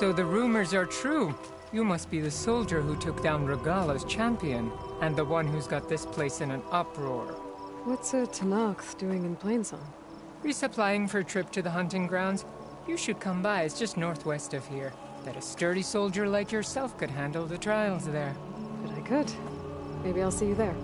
So the rumors are true. You must be the soldier who took down Regala's champion, and the one who's got this place in an uproar. What's a Tanakh doing in Plainsong? Resupplying for a trip to the hunting grounds. You should come by, it's just northwest of here. Bet a sturdy soldier like yourself could handle the trials there. But I could. Maybe I'll see you there.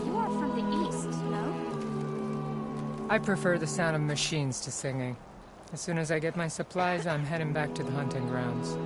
You are from the east, no? I prefer the sound of machines to singing. As soon as I get my supplies, I'm heading back to the hunting grounds.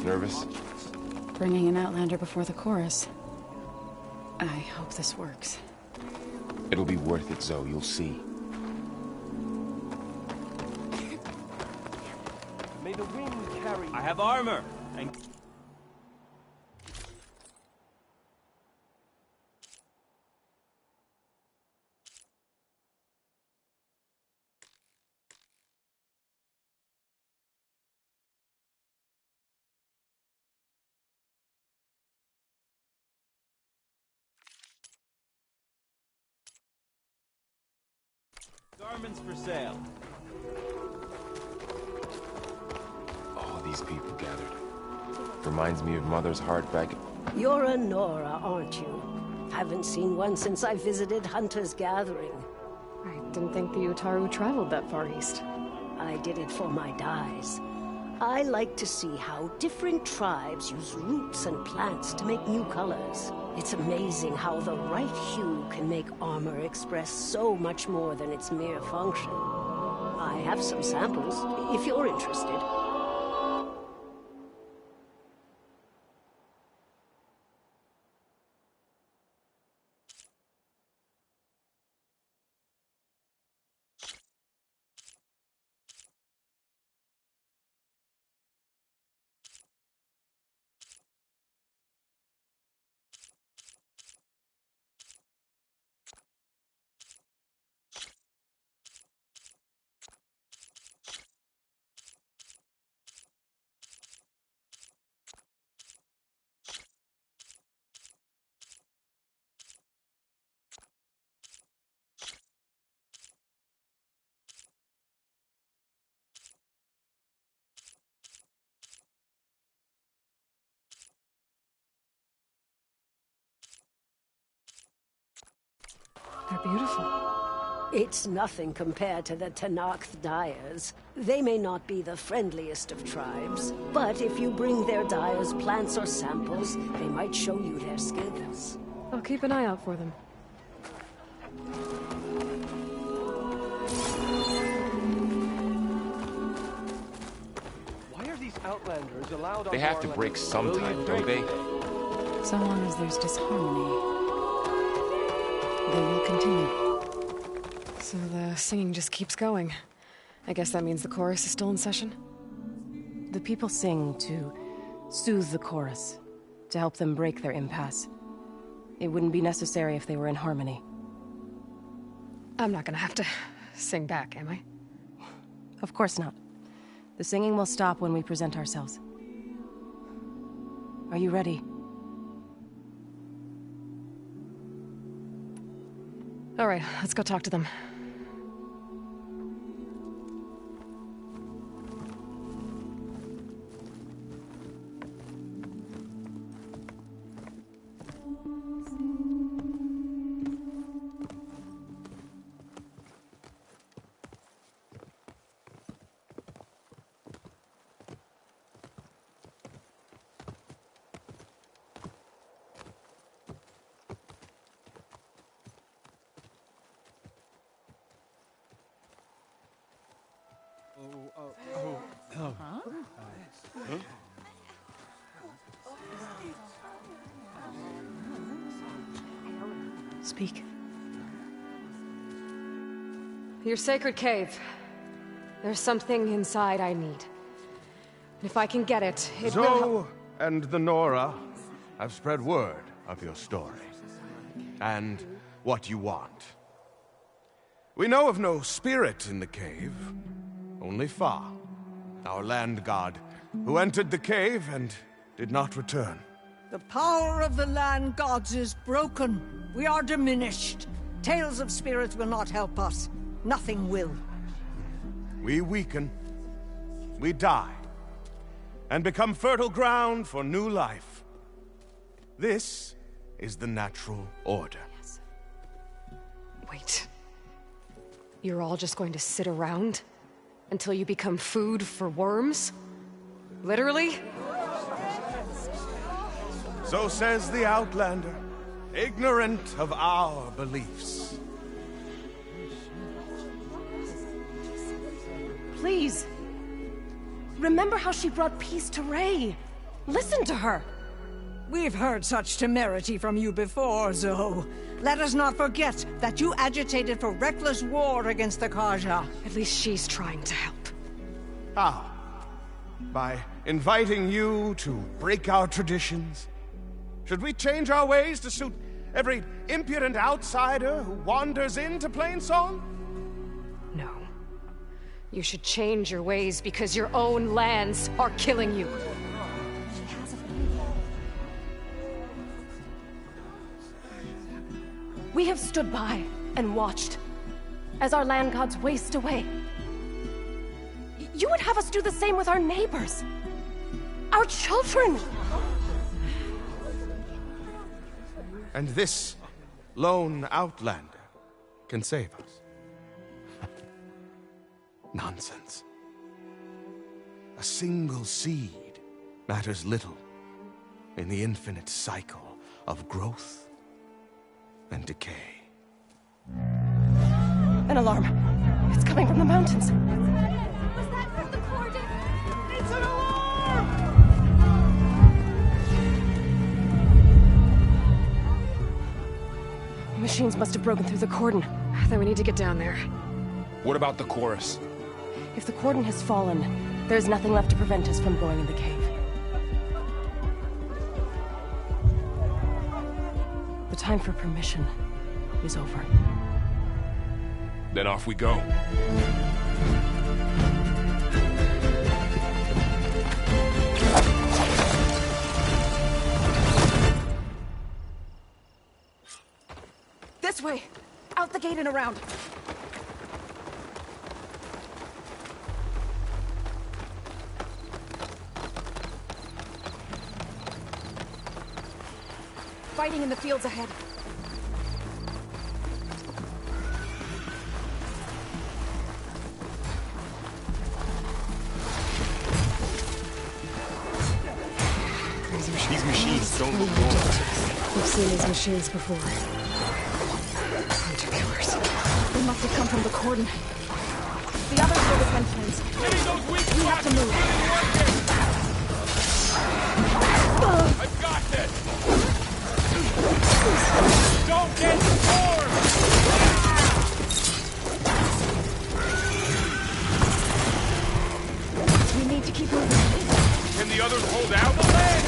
Nervous? Bringing an Outlander before the chorus. I hope this works. It'll be worth it, Zoe. You'll see. May the wind carry you. I have armor, and... Garments for sale. All these people gathered. Reminds me of Mother's heart back... You're a Nora, aren't you? Haven't seen one since I visited Hunter's Gathering. I didn't think the Utaru traveled that far east. I did it for my dyes. I like to see how different tribes use roots and plants to make new colors. It's amazing how the right hue can make armor express so much more than its mere function. I have some samples, if you're interested. They're beautiful. It's nothing compared to the Tanakh dyers. They may not be the friendliest of tribes, but if you bring their dyers plants or samples, they might show you their skills. I'll keep an eye out for them. Why are these Outlanders allowed on They have to our break land? sometime, don't they? So long as there's disharmony, they will continue. So the singing just keeps going. I guess that means the chorus is still in session? The people sing to soothe the chorus, to help them break their impasse. It wouldn't be necessary if they were in harmony. I'm not gonna have to sing back, am I? Of course not. The singing will stop when we present ourselves. Are you ready? All right, let's go talk to them. Speak. Your sacred cave. There's something inside I need. And if I can get it, it will help. Zoe and the Nora have spread word of your story. And what you want. We know of no spirit in the cave. Only Fa, our land god, who entered the cave and did not return. The power of the land gods is broken. We are diminished. Tales of spirits will not help us. Nothing will. We weaken. We die. And become fertile ground for new life. This is the natural order. Wait. You're all just going to sit around until you become food for worms? Literally? So says the Outlander, ignorant of our beliefs. Please! Remember how she brought peace to Ray! Listen to her! We've heard such temerity from you before, Zoe. Let us not forget that you agitated for reckless war against the Kaja. At least she's trying to help. How? By inviting you to break our traditions? Should we change our ways to suit every impudent outsider who wanders into Plainsong? No. You should change your ways because your own lands are killing you. We have stood by and watched as our land gods waste away. You would have us do the same with our neighbors. Our children! And this lone outlander can save us. Nonsense. A single seed matters little in the infinite cycle of growth and decay. An alarm. It's coming from the mountains. Was that from the cordon? It's an alarm! Machines must have broken through the cordon. Then we need to get down there. What about the chorus? If the cordon has fallen, there's nothing left to prevent us from going in the cave. The time for permission is over. Then off we go. This way! Out the gate and around! Fighting in the fields ahead. These machines don't look normal. We've seen these machines before. Hunter killers. They must have come from the cordon. The others were the sentinels. We have to move. I've got this! Don't get bored! We need to keep moving. Can the others hold out? The land!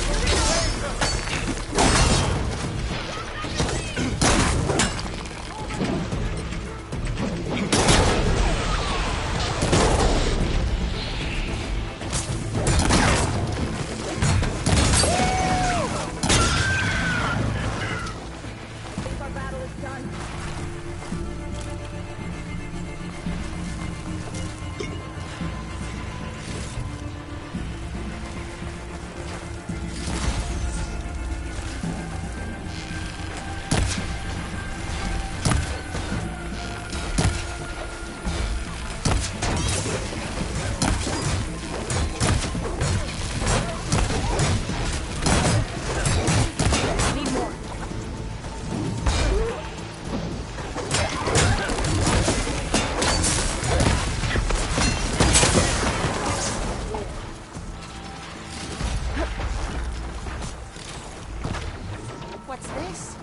What's this?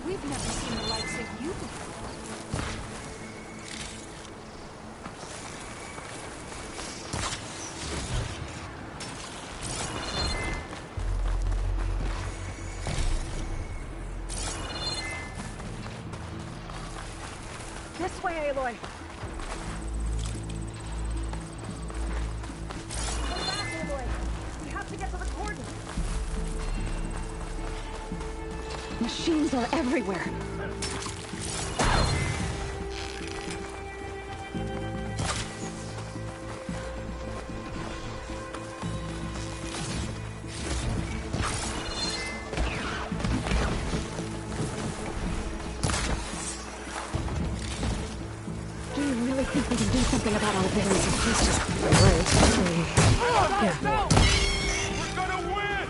We've never seen the likes of you before. This way, Aloy. Go back, Aloy. We have to get to the cordon. Machines are everywhere. Do you really think we can do something about all this? He's just right. Yeah. We're gonna win!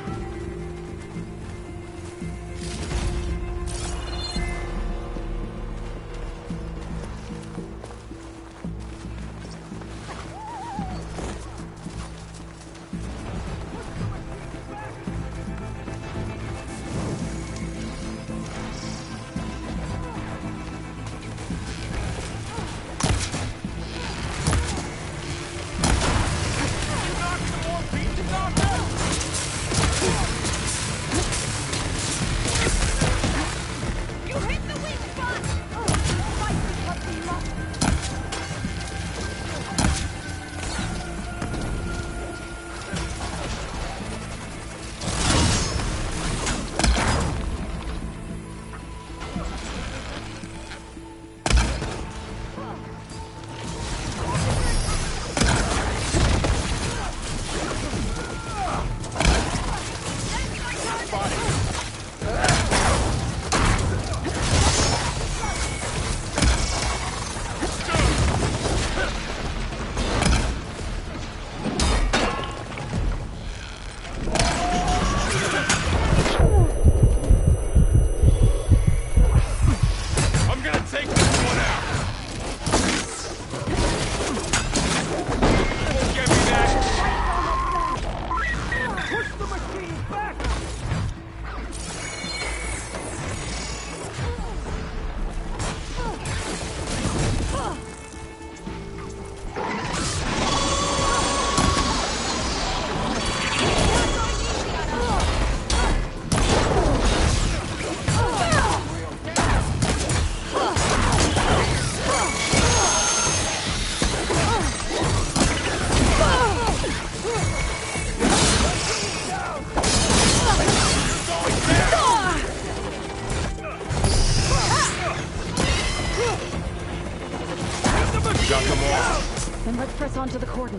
onto the cordon.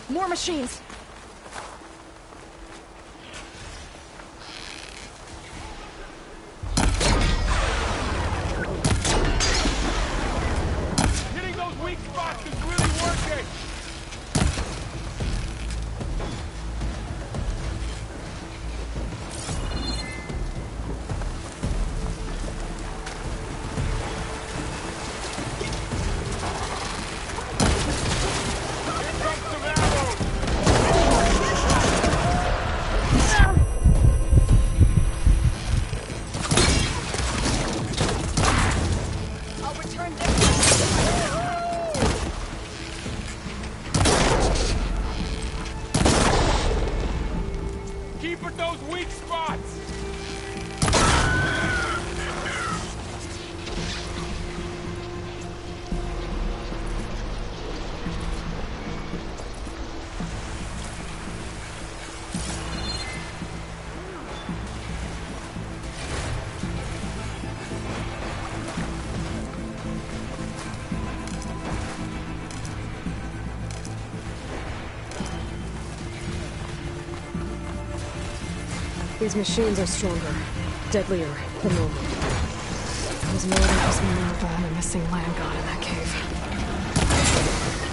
More machines! Hitting those weak spots is really working! Keep at those weak spots! These machines are stronger, deadlier than normal. There's more than just one more bomb and missing land god in that cave.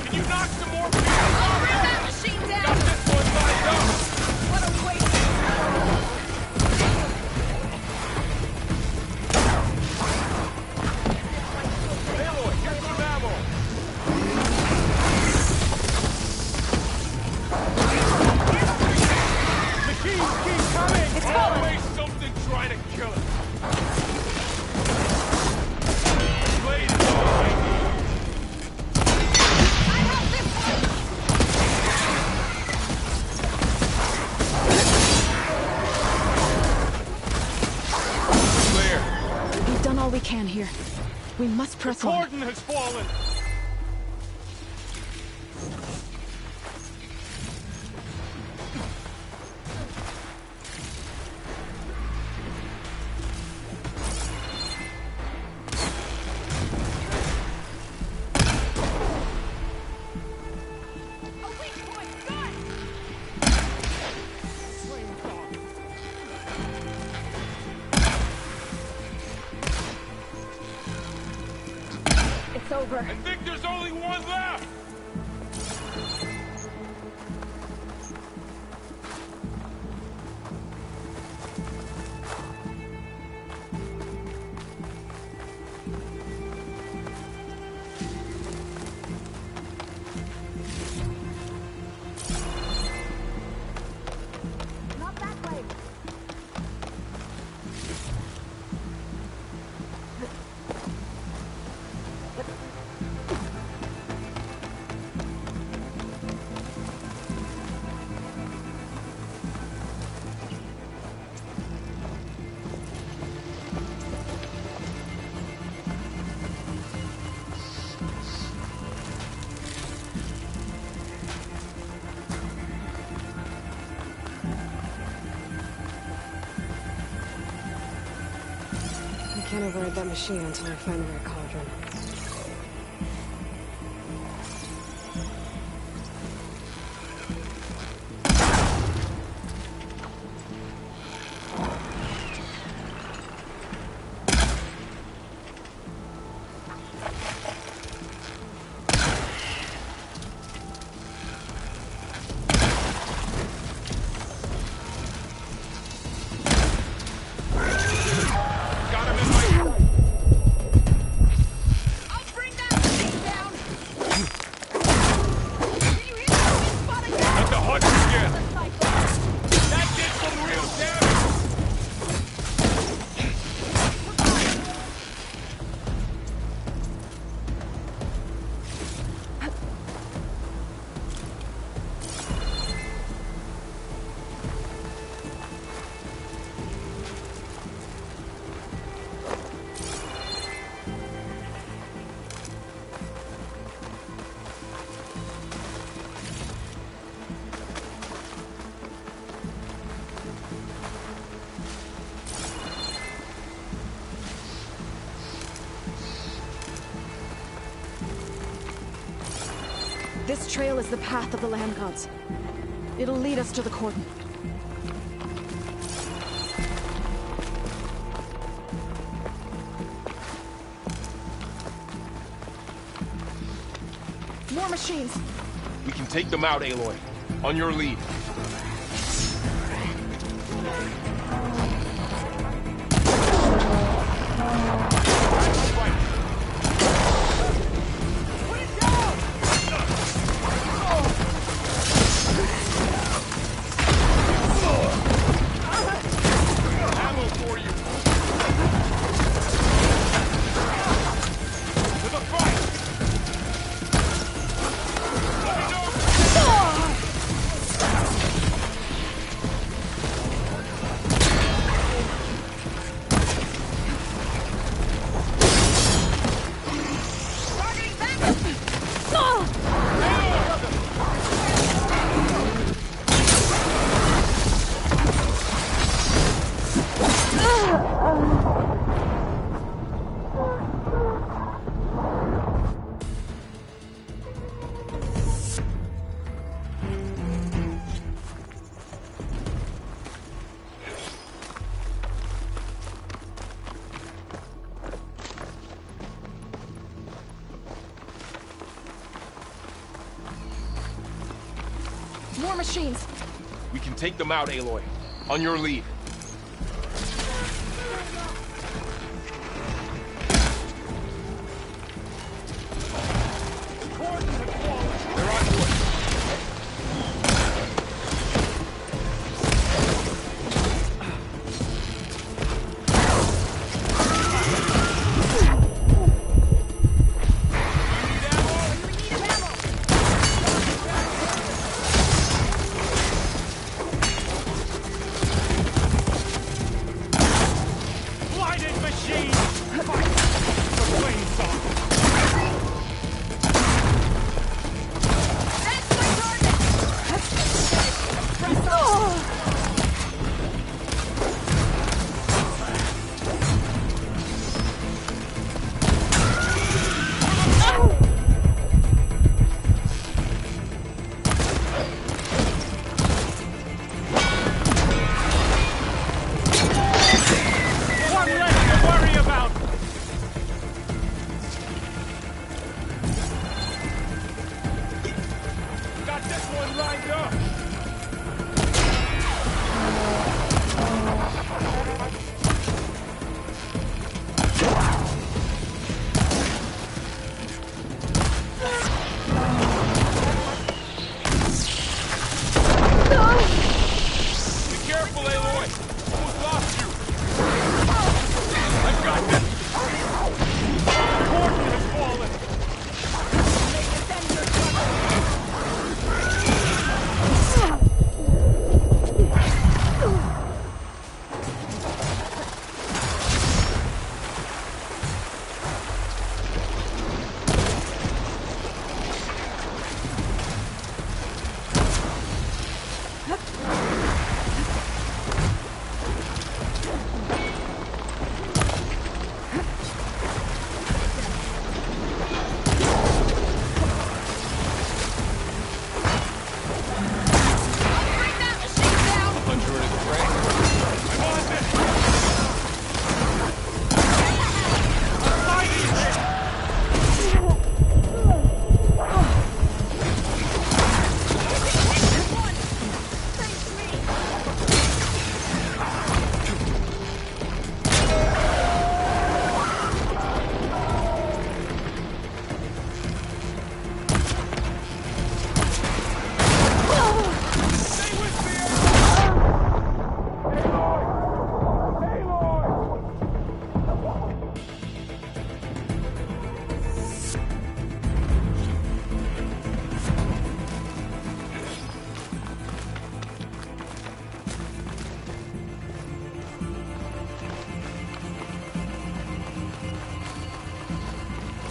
Can you knock some more people off? Bring that machine down! Got this one lined up! What a waste! Aloy, here's some ammo! Machines keep coming! It's Always something trying to kill us! Blade is all I need! I have this one! Clear. We've done all we can here. We must press The on. cordon has fallen! A weak point! Gun! It's over. I think there's only one left! Not that way! I can't override that machine until I find the right cauldron. This trail is the path of the land gods. It'll lead us to the cordon. More machines! We can take them out, Aloy. On your lead. More machines! We can take them out, Aloy. On your lead.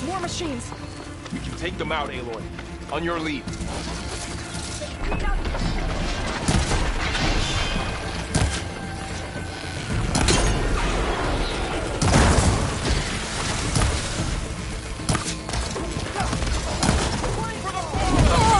More machines! We can take them out, Aloy. On your lead. Oh!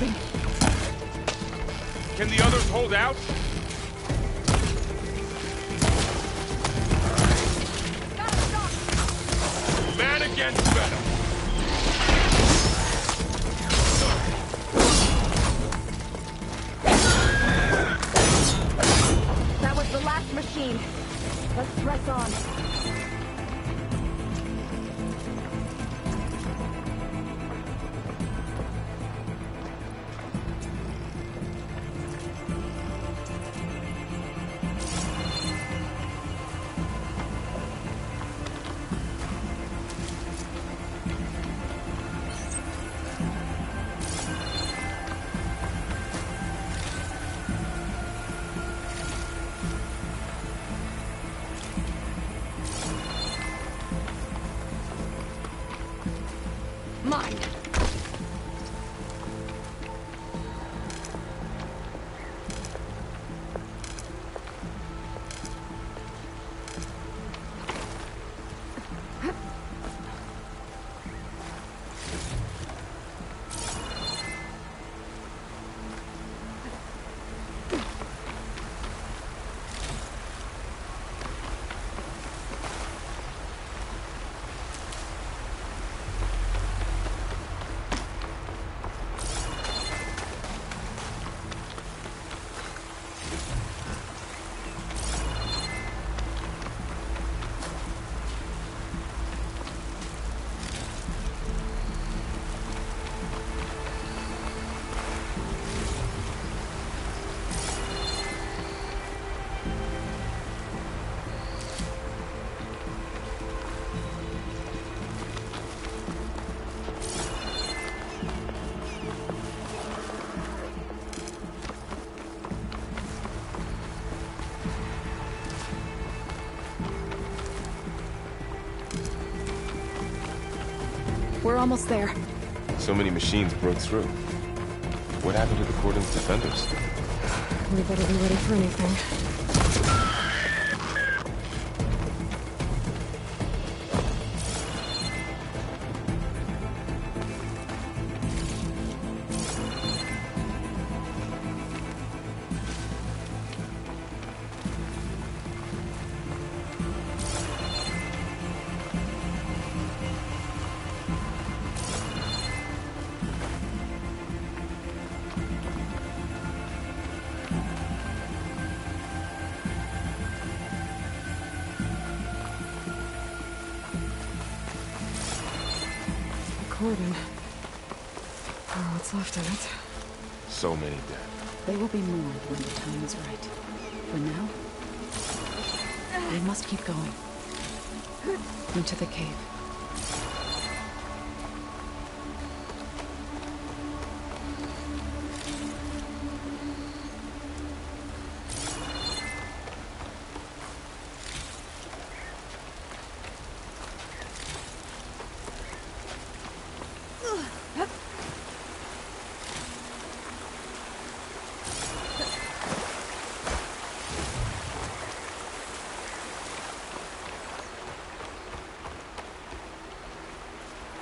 moving. Can the others hold out? Man against Venom. That was the last machine. Let's press on. Mine. We're almost there. So many machines broke through. What happened to the Cordon's defenders? We better be ready for anything. Cordon. Oh, what's left in it? So many dead. They will be more when the time is right. For now, we must keep going. Into the cave.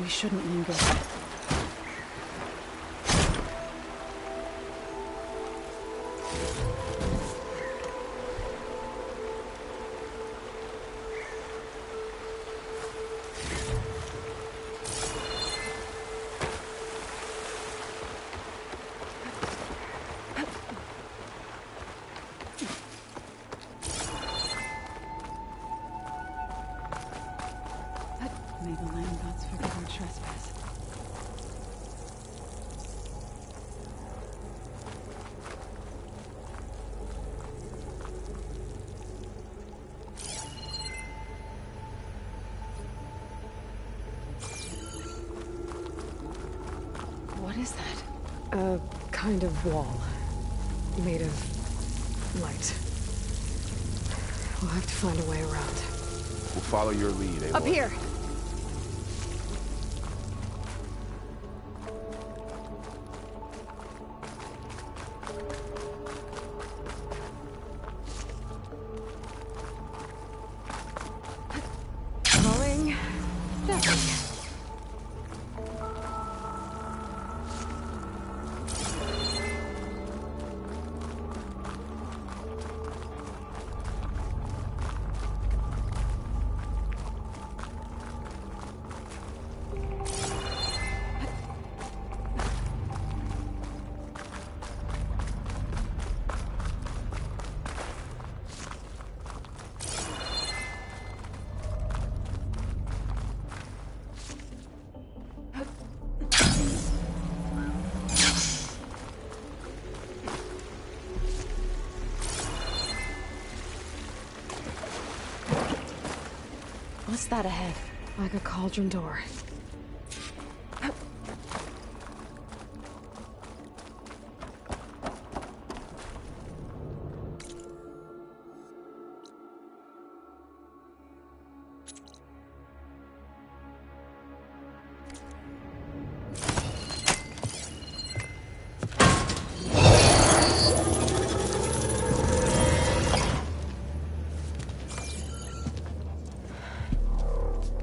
We shouldn't linger. May the land gods forgive our trespass. What is that? A kind of wall. Made of light. We'll have to find a way around. We'll follow your lead, Aloy. Up here! Going that way. What's that ahead? Like a cauldron door.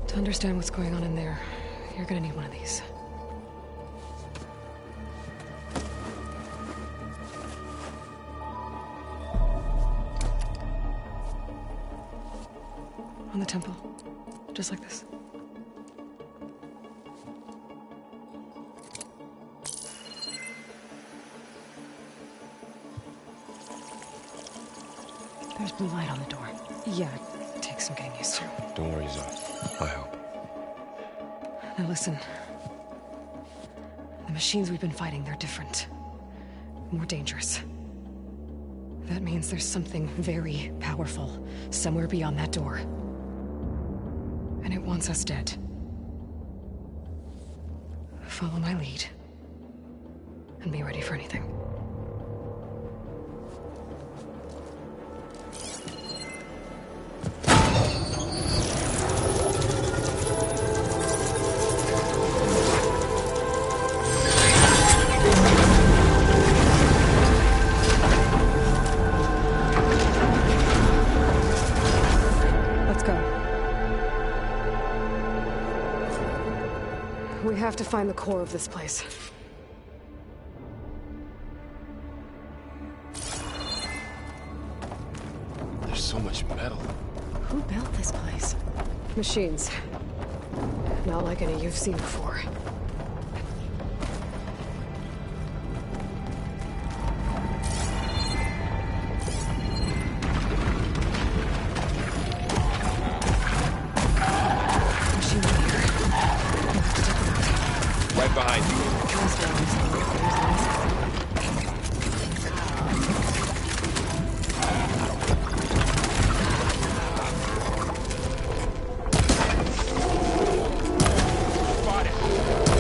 To understand what's going on in there, you're gonna need one of these. On the temple. Just like this. There's blue light on the door. Yeah, it takes some getting used to. Don't worry, Zoe. I'll help. Now listen. The machines we've been fighting, they're different. More dangerous. That means there's something very powerful somewhere beyond that door. And it wants us dead. Follow my lead. And be ready for anything. We have to find the core of this place. There's so much metal. Who built this place? Machines. Not like any you've seen before. Right behind you. Spot it.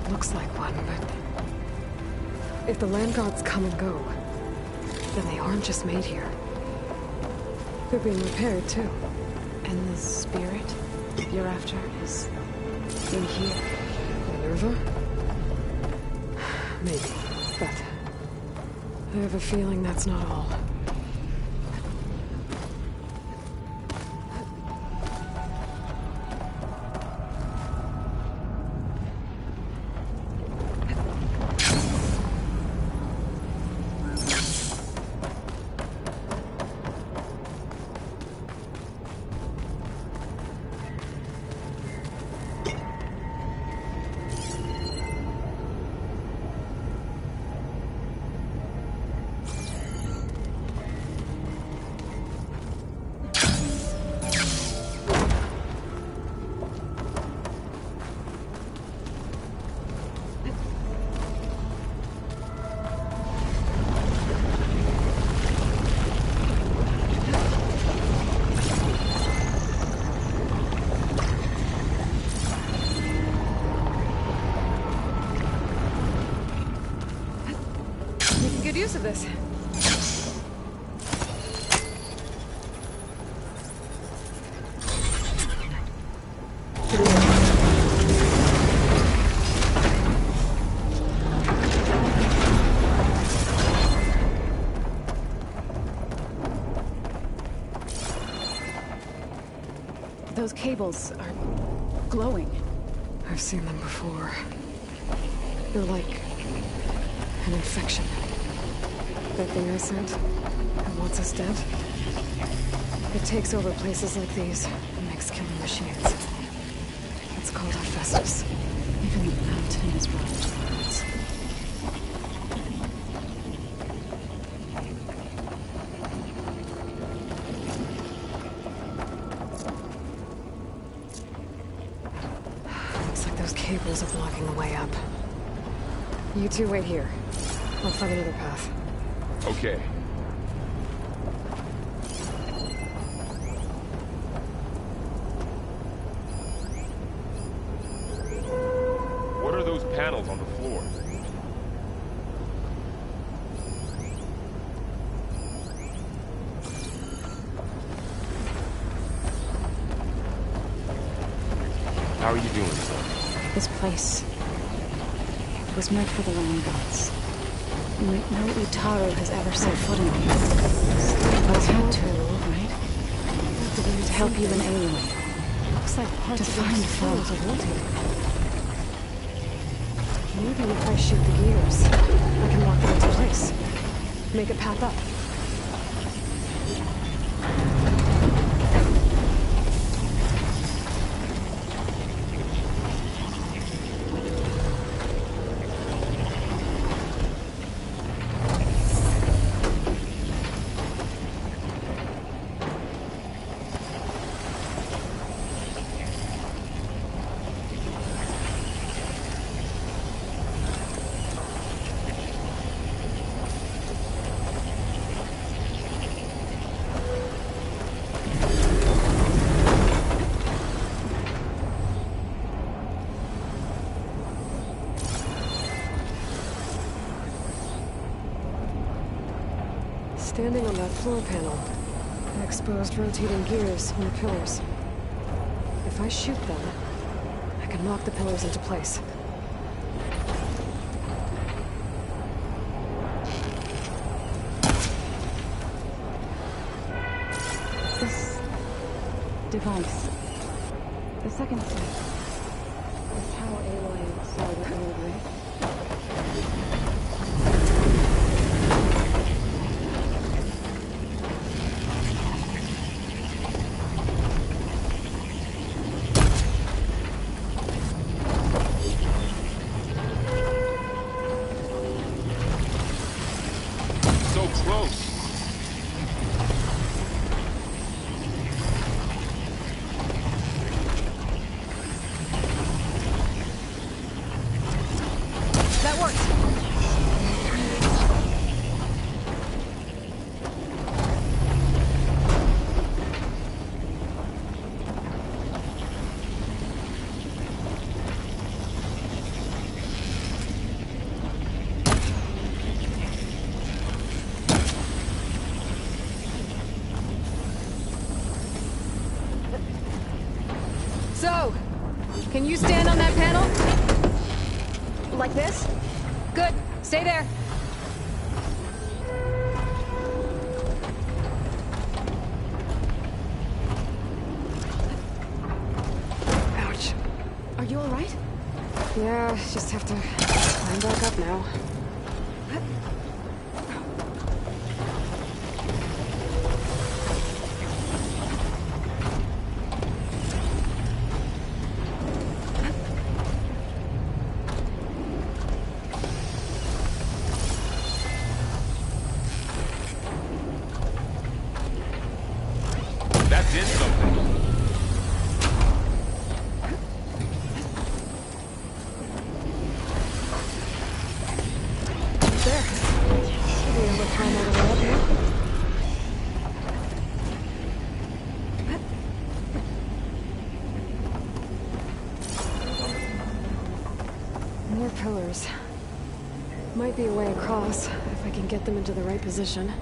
Looks like one, but... if the land gods come and go, then they aren't just made here. They're being repaired, too. And the spirit you're after is in here? Minerva? Maybe, but... I have a feeling that's not all. Good use of this. Those cables are glowing. I've seen them before. They're like an infection. That thing I sent, that wants us dead, it takes over places like these and makes killing machines. It's called Hephaestus. Even the mountain is run to clouds. Looks like those cables are blocking the way up. You two wait here. I'll find another path. Okay. What are those panels on the floor? How are you doing, son? This place was meant for the land gods. No Utaro has ever set foot in it. But it's had to, right? To help you in any way. Looks like parts To of find those flow. flows are rotating. Maybe if I shoot the gears, I can lock them into place. Make a path up. Standing on that floor panel, I exposed rotating gears on the pillars. If I shoot them, I can lock the pillars into place. This device, the second step, is how Aloy saw the old rig. like this? Good. Stay there. Ouch. Are you alright? Yeah, just have to climb back up now. That did something. There. Should be able to climb all the way up now. More pillars. Might be a way across, if I can get them into the right position.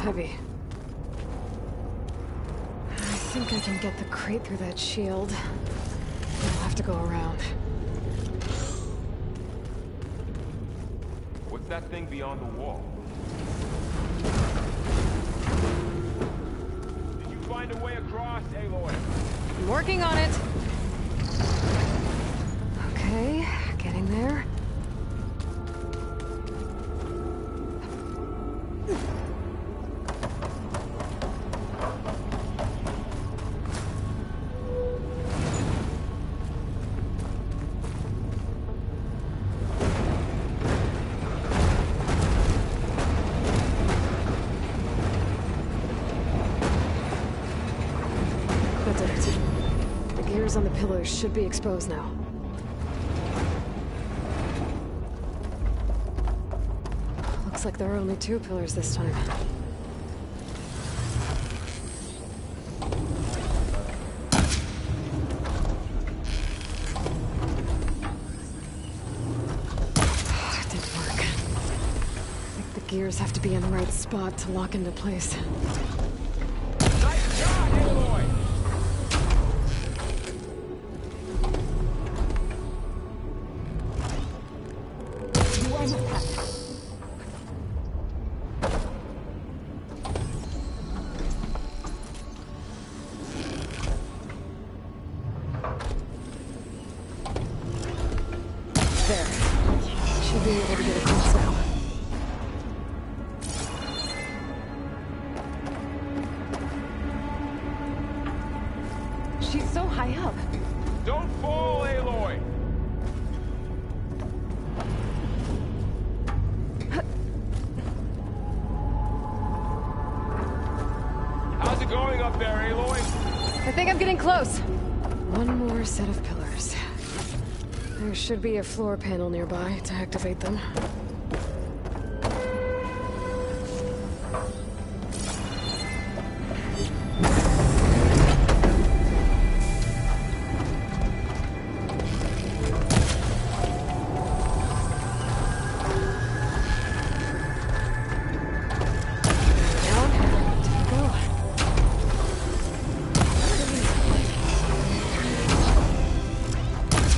Heavy. I think I can get the crate through that shield. I'll have to go around. What's that thing beyond the wall? Did you find a way across, Aloy? I'm working on it. Okay, getting there. On the pillars should be exposed now. Looks like there are only 2 pillars this time. It didn't work. I think the gears have to be in the right spot to lock into place. Nice shot, Aloy! There. Should be able to get across now. She's so high up. Don't fall, Aloy! How's it going up there, Aloy? I think I'm getting close. One more set of pillars. There should be a floor panel nearby to activate them.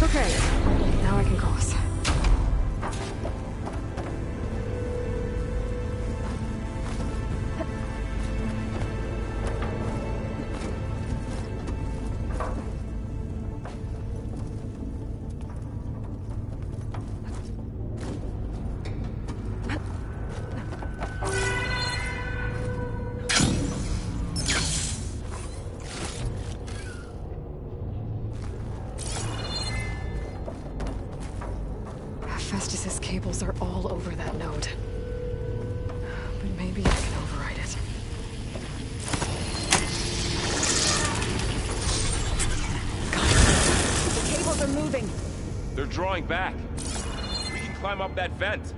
Okay, now I can cross. Festus's cables are all over that node. But maybe I can override it. Got it. The cables are moving. They're drawing back. We can climb up that vent.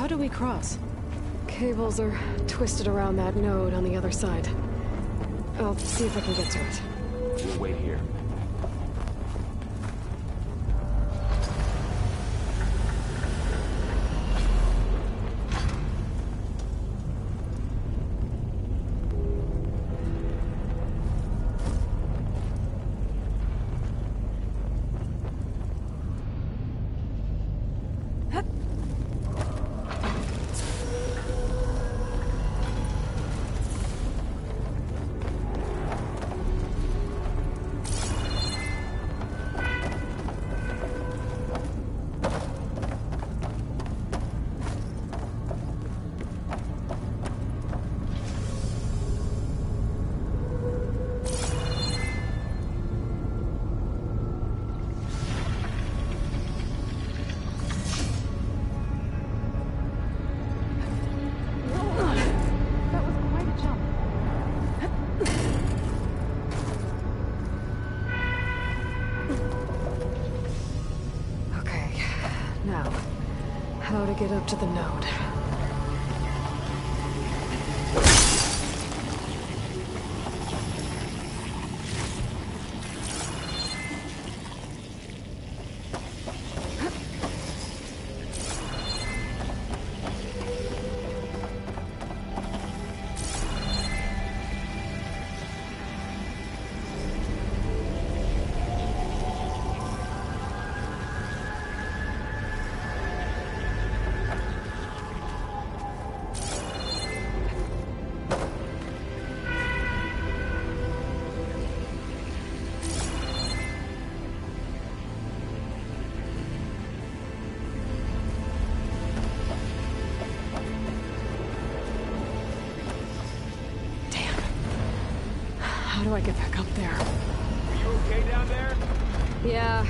How do we cross? Cables are twisted around that node on the other side. I'll see if I can get to it. We'll wait here. How to get up to the node. How do I get back up there? Are you okay down there? Yeah.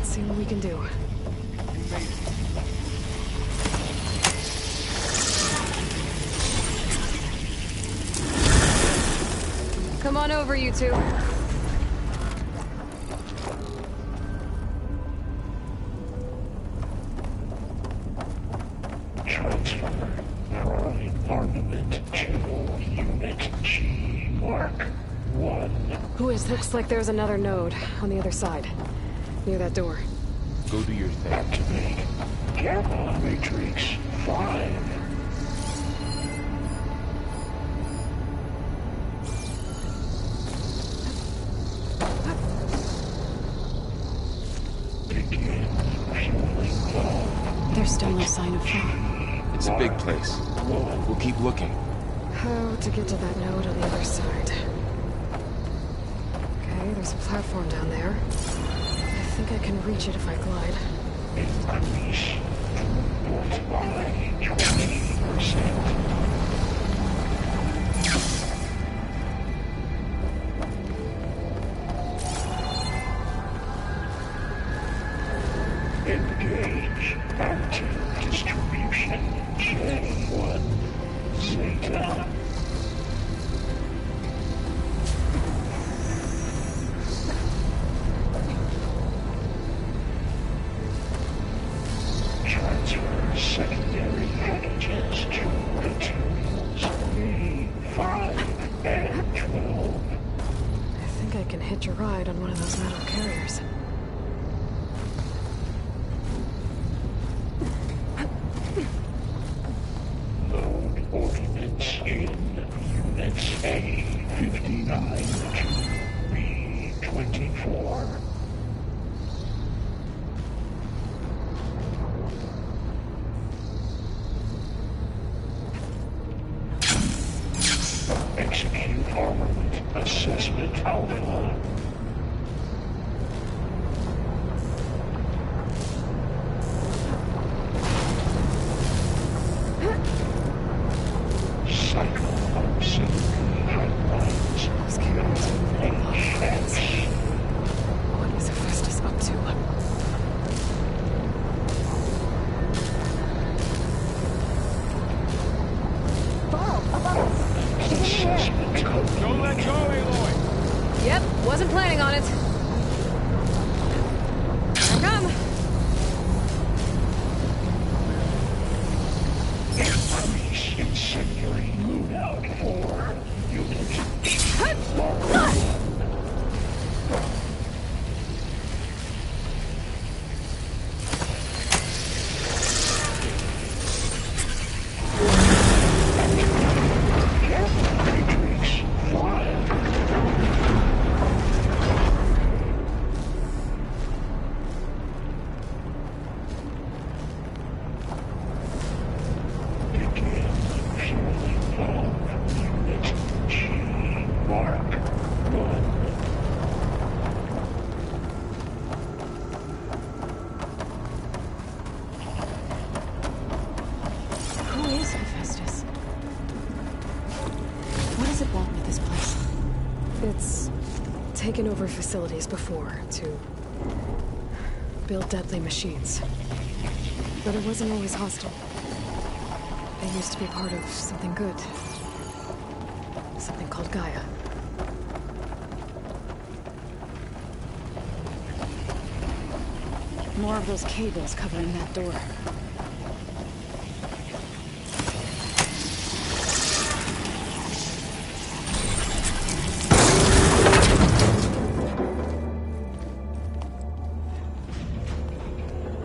See what we can do. Come on over, you two. Transfer prime armament to Unit G, Mark 1. Who is? Looks like there's another node on the other side. Near that door. Go do your thing. Activate Gamma Matrix 5. Begin fueling valve. There's still no sign of fog. It's a big place. We'll keep looking. How to get to that node on the other side? Okay, there's a platform down there. I think I can reach it if I glide. Increase throughput by 20%. Engage anti-distribution J1 Zeta. can hitch a ride on one of those metal carriers. Load ordnance in Units A-59 to B-24. Execute armament assessment alpha. Cycle on safety pipelines. Those carriers are moving off roads. What is Hephaestus up to? Don't let go, Aloy! Yep, wasn't planning on it. Here I come. Increase incendiary loadout for Unit Matrix 5. Begin fueling valve Unit G. Mark 1. Who is Hephaestus? What does it want with this place? It's taken over facilities before to build deadly machines. But it wasn't always hostile. It used to be part of something good. Something called Gaia. More of those cables covering that door.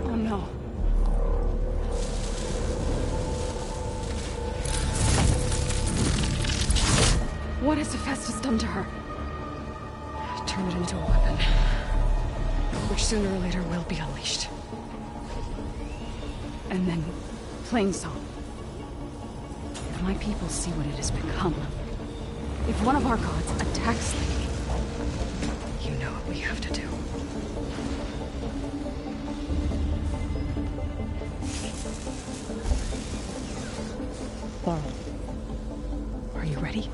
Oh no. What has Hephaestus done to her? Turn it into a weapon. Which sooner or later will be unleashed. And then, Plainsong. If my people see what it has become, if one of our gods attacks them, You know what we have to do. Laurel, are you ready?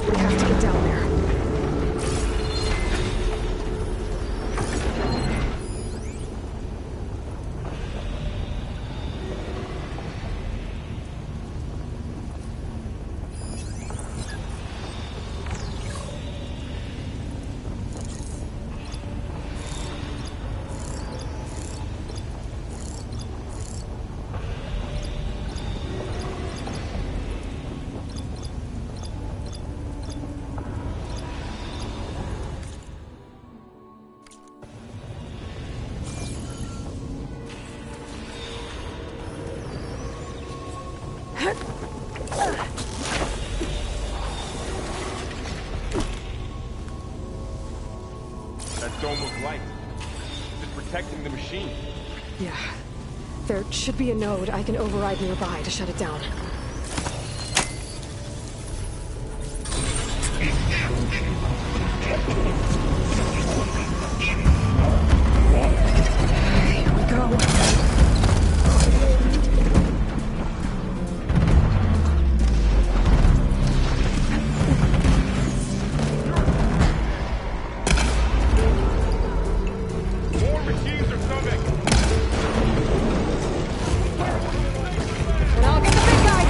We have to get down there. That dome of light. It's protecting the machine. Yeah. There should be a node I can override nearby to shut it down. Here we go. More machines are coming! And I'll get the big guy!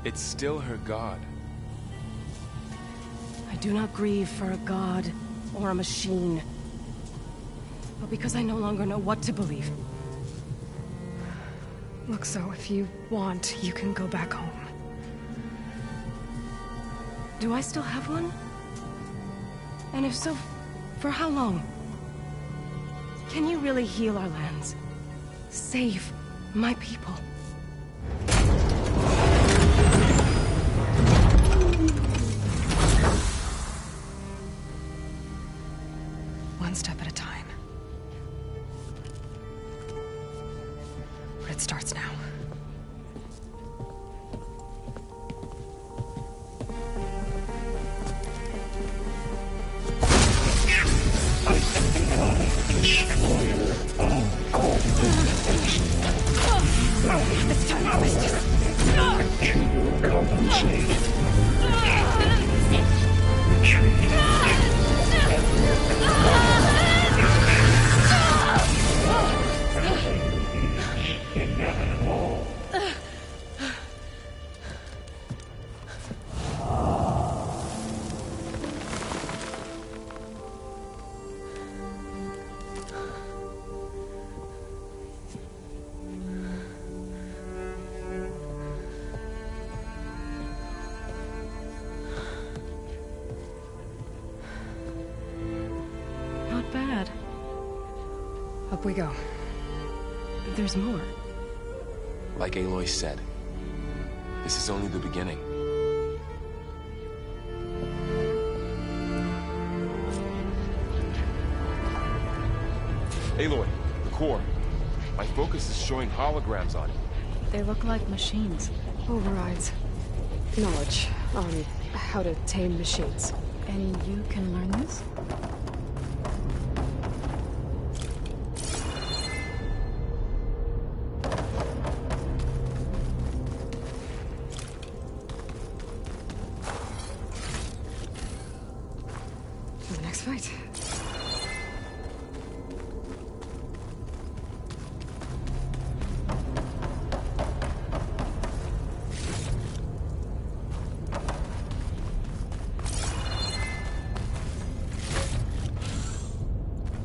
It's still her god. I do not grieve for a god or a machine, but because I no longer know what to believe. Look, so if you want, you can go back home. Do I still have one? And if so, for how long? Can you really heal our lands? Save my people? One step at a time. But it starts now. Destroyer of cultists. It's time to justice. To compensate. Inevitable. Not bad. Up we go. There's more. Like Aloy said, this is only the beginning. Aloy, the core. My focus is showing holograms on it. They look like machines. Overrides. Knowledge on how to tame machines. And you can learn this? For the next fight.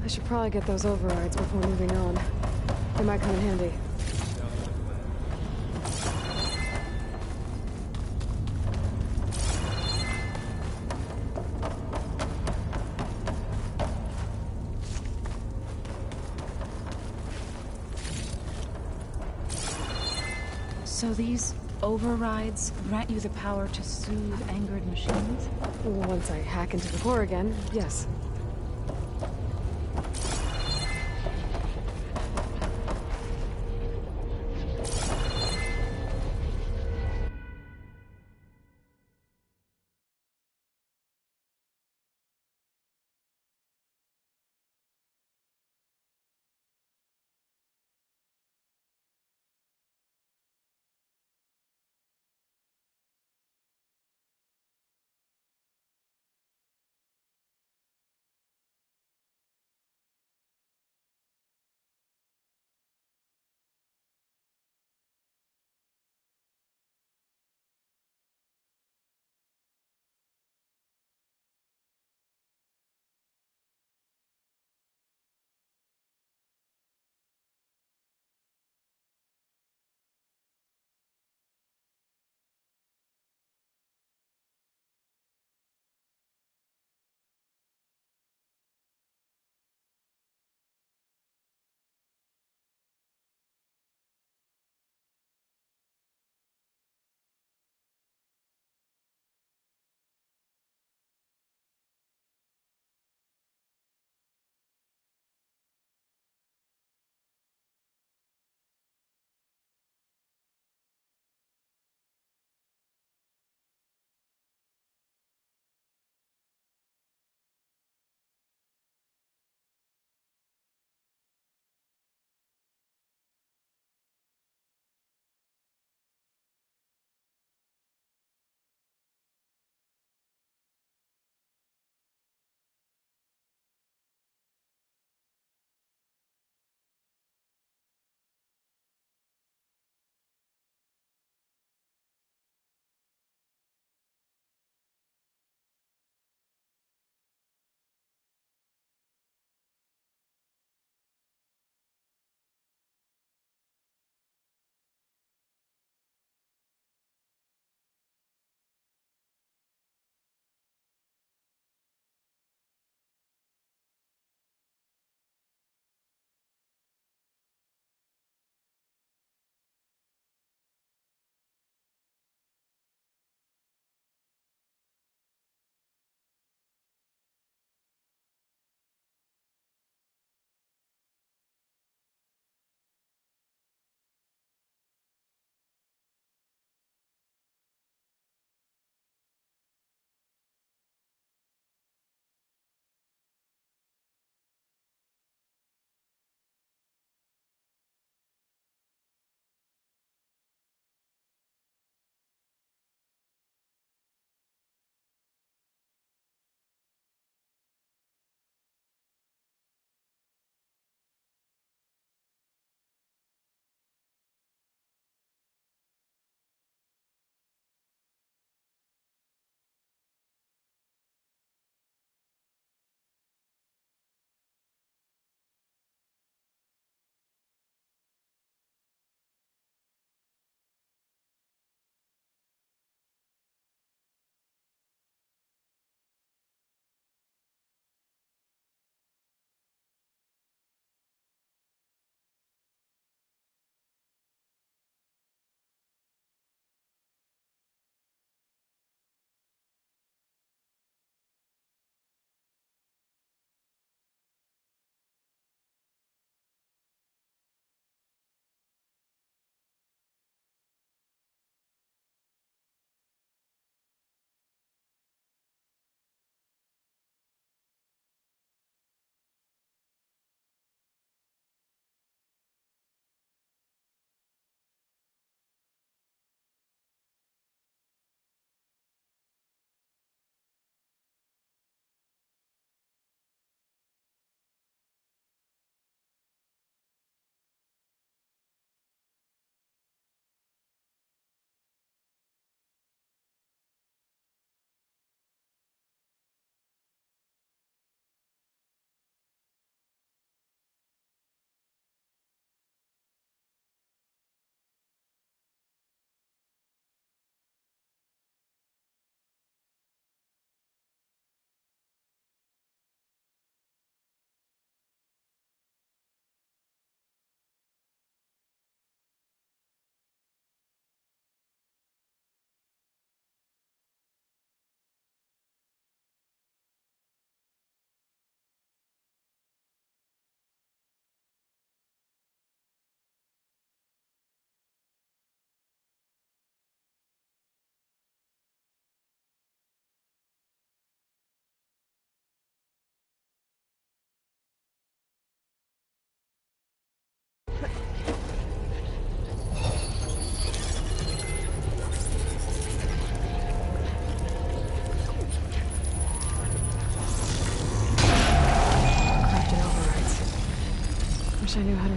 I should probably get those overrides before moving on. They might come in handy. So these overrides grant you the power to soothe angered machines? Once I hack into the core again, yes.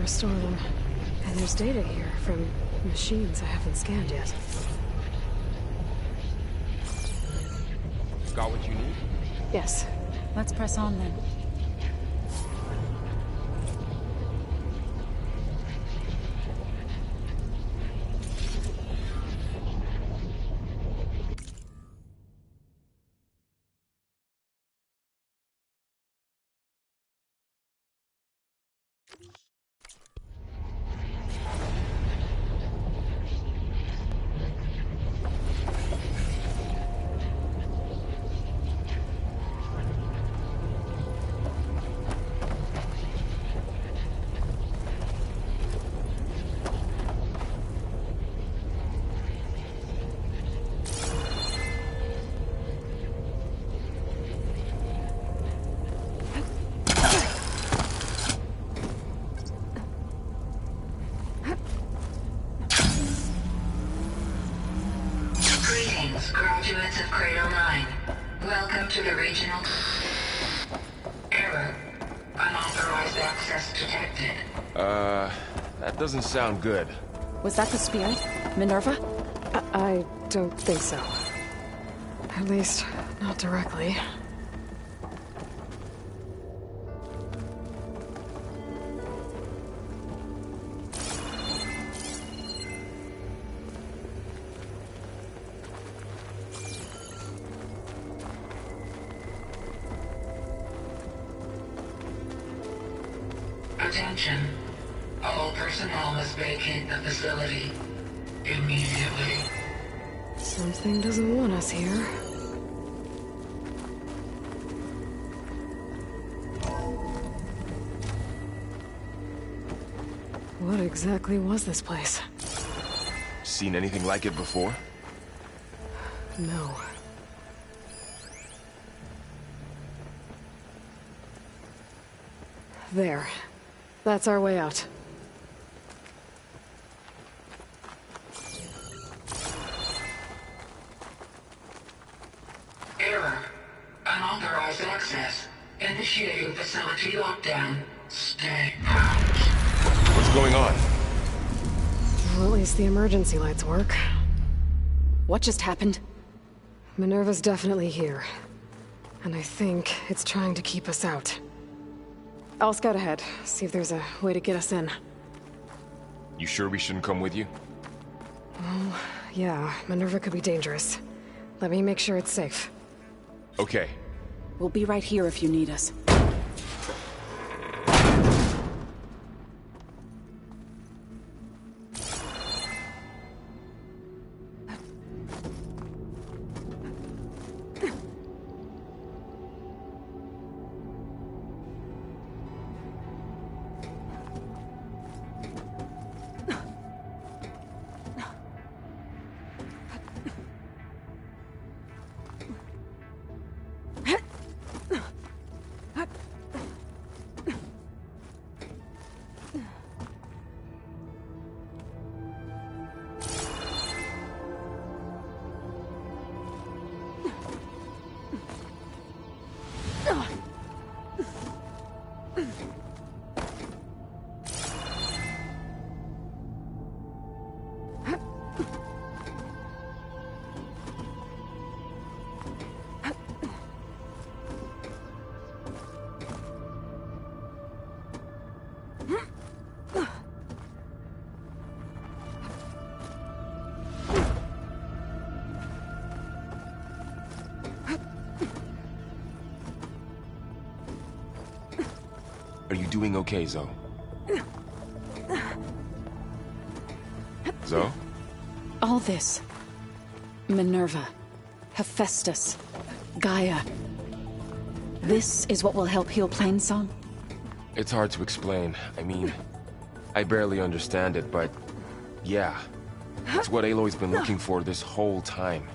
restore them. And there's data here from machines I haven't scanned yet. Got what you need? Yes. Let's press on then. Graduates of Cradle 9, welcome to the regional... Error. Unauthorized access detected. That doesn't sound good. Was that the spirit? Minerva? I don't think so. At least, not directly. Attention. All personnel must vacate the facility immediately. Something doesn't want us here. What exactly was this place? Seen anything like it before? No. There. That's our way out. Error. Unauthorized access. Initiating facility lockdown. Stay out. What's going on? Well, at least the emergency lights work. What just happened? Minerva's definitely here. And I think it's trying to keep us out. I'll scout ahead, see if there's a way to get us in. You sure we shouldn't come with you? Well, yeah, Minerva could be dangerous. Let me make sure it's safe. Okay. We'll be right here if you need us. Are you doing okay, Zoe? Zoe? All this. Minerva. Hephaestus. Gaia. This is what will help heal Plainsong? It's hard to explain. I mean, I barely understand it, but... yeah. It's what Aloy's been looking for this whole time.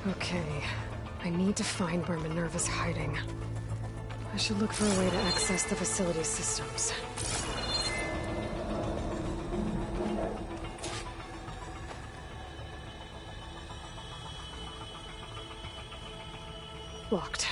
Okay, I need to find where Minerva's hiding. I should look for a way to access the facility's systems. Locked.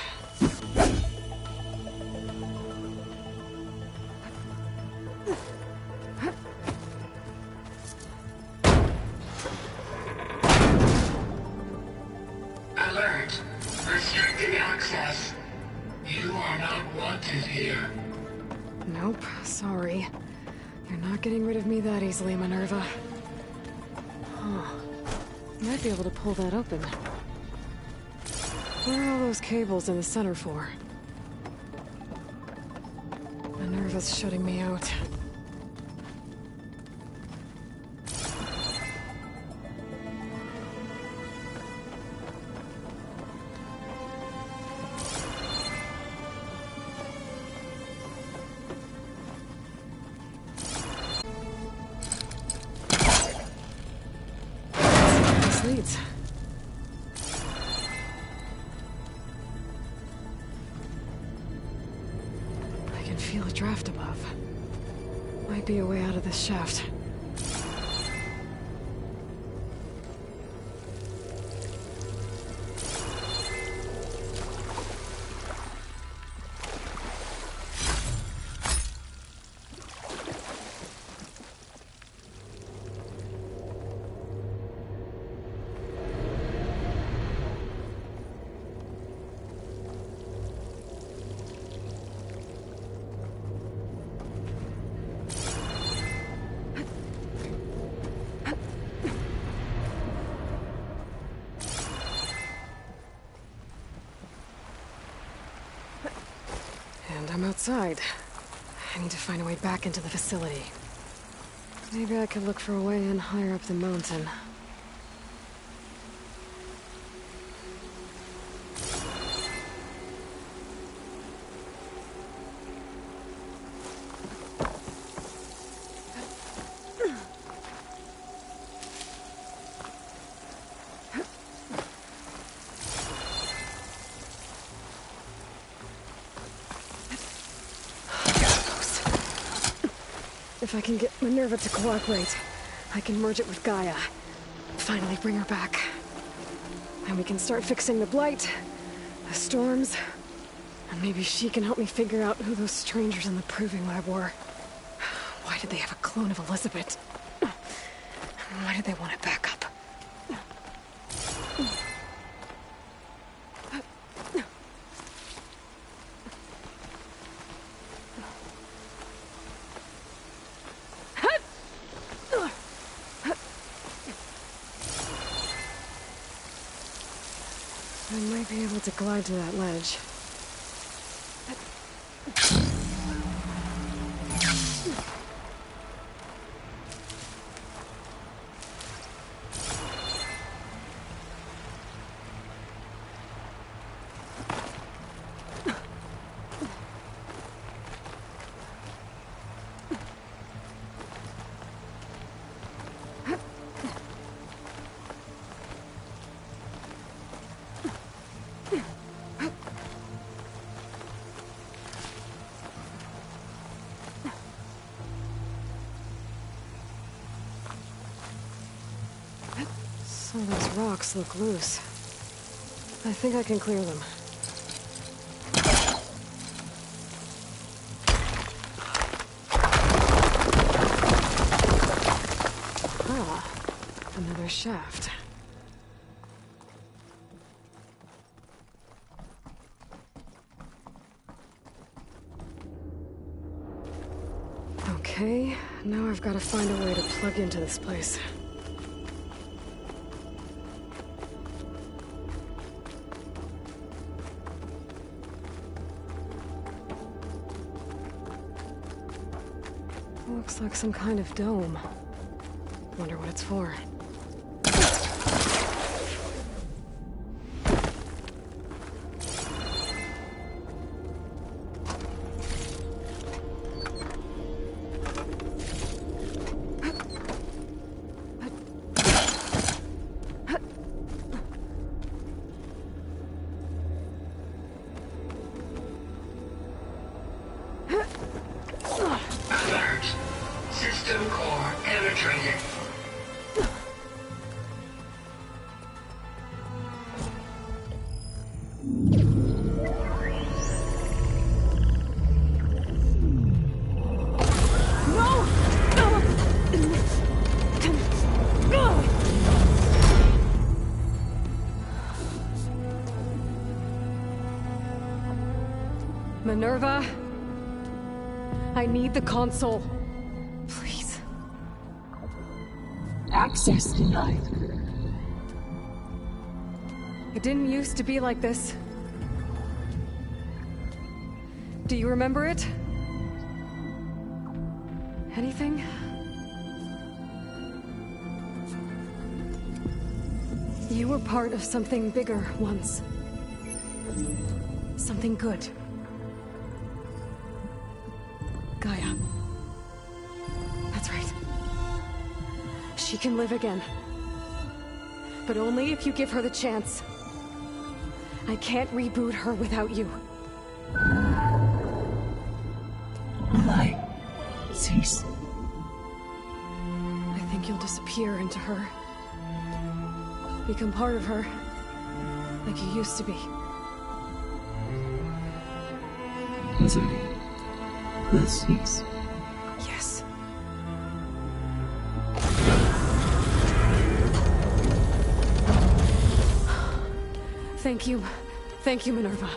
Alert. Restricted access. You are not wanted here. Nope, sorry. You're not getting rid of me that easily, Minerva. Huh. Might be able to pull that open. What are all those cables in the center for? Minerva's shutting me out. This leads. I can feel a draft above. Might be a way out of this shaft. And I'm outside. I need to find a way back into the facility. Maybe I could look for a way in higher up the mountain. If I can get Minerva to cooperate, I can merge it with Gaia. Finally bring her back. And we can start fixing the Blight, the storms, and maybe she can help me figure out who those strangers in the proving lab were. Why did they have a clone of Elizabeth? Why did they want it back up? I might be able to glide to that ledge. Some of those rocks look loose. I think I can clear them. Ah, another shaft. Okay, now I've got to find a way to plug into this place. Looks like some kind of dome. Wonder what it's for. Minerva? I need the console. Please. Access denied. It didn't used to be like this. Do you remember it? Anything? You were part of something bigger once. Something good. Gaia. That's right. She can live again. But only if you give her the chance. I can't reboot her without you. Light. Cease. I think you'll disappear into her. Become part of her. Like you used to be. Easily. Will cease. Yes. Thank you. Thank you, Minerva.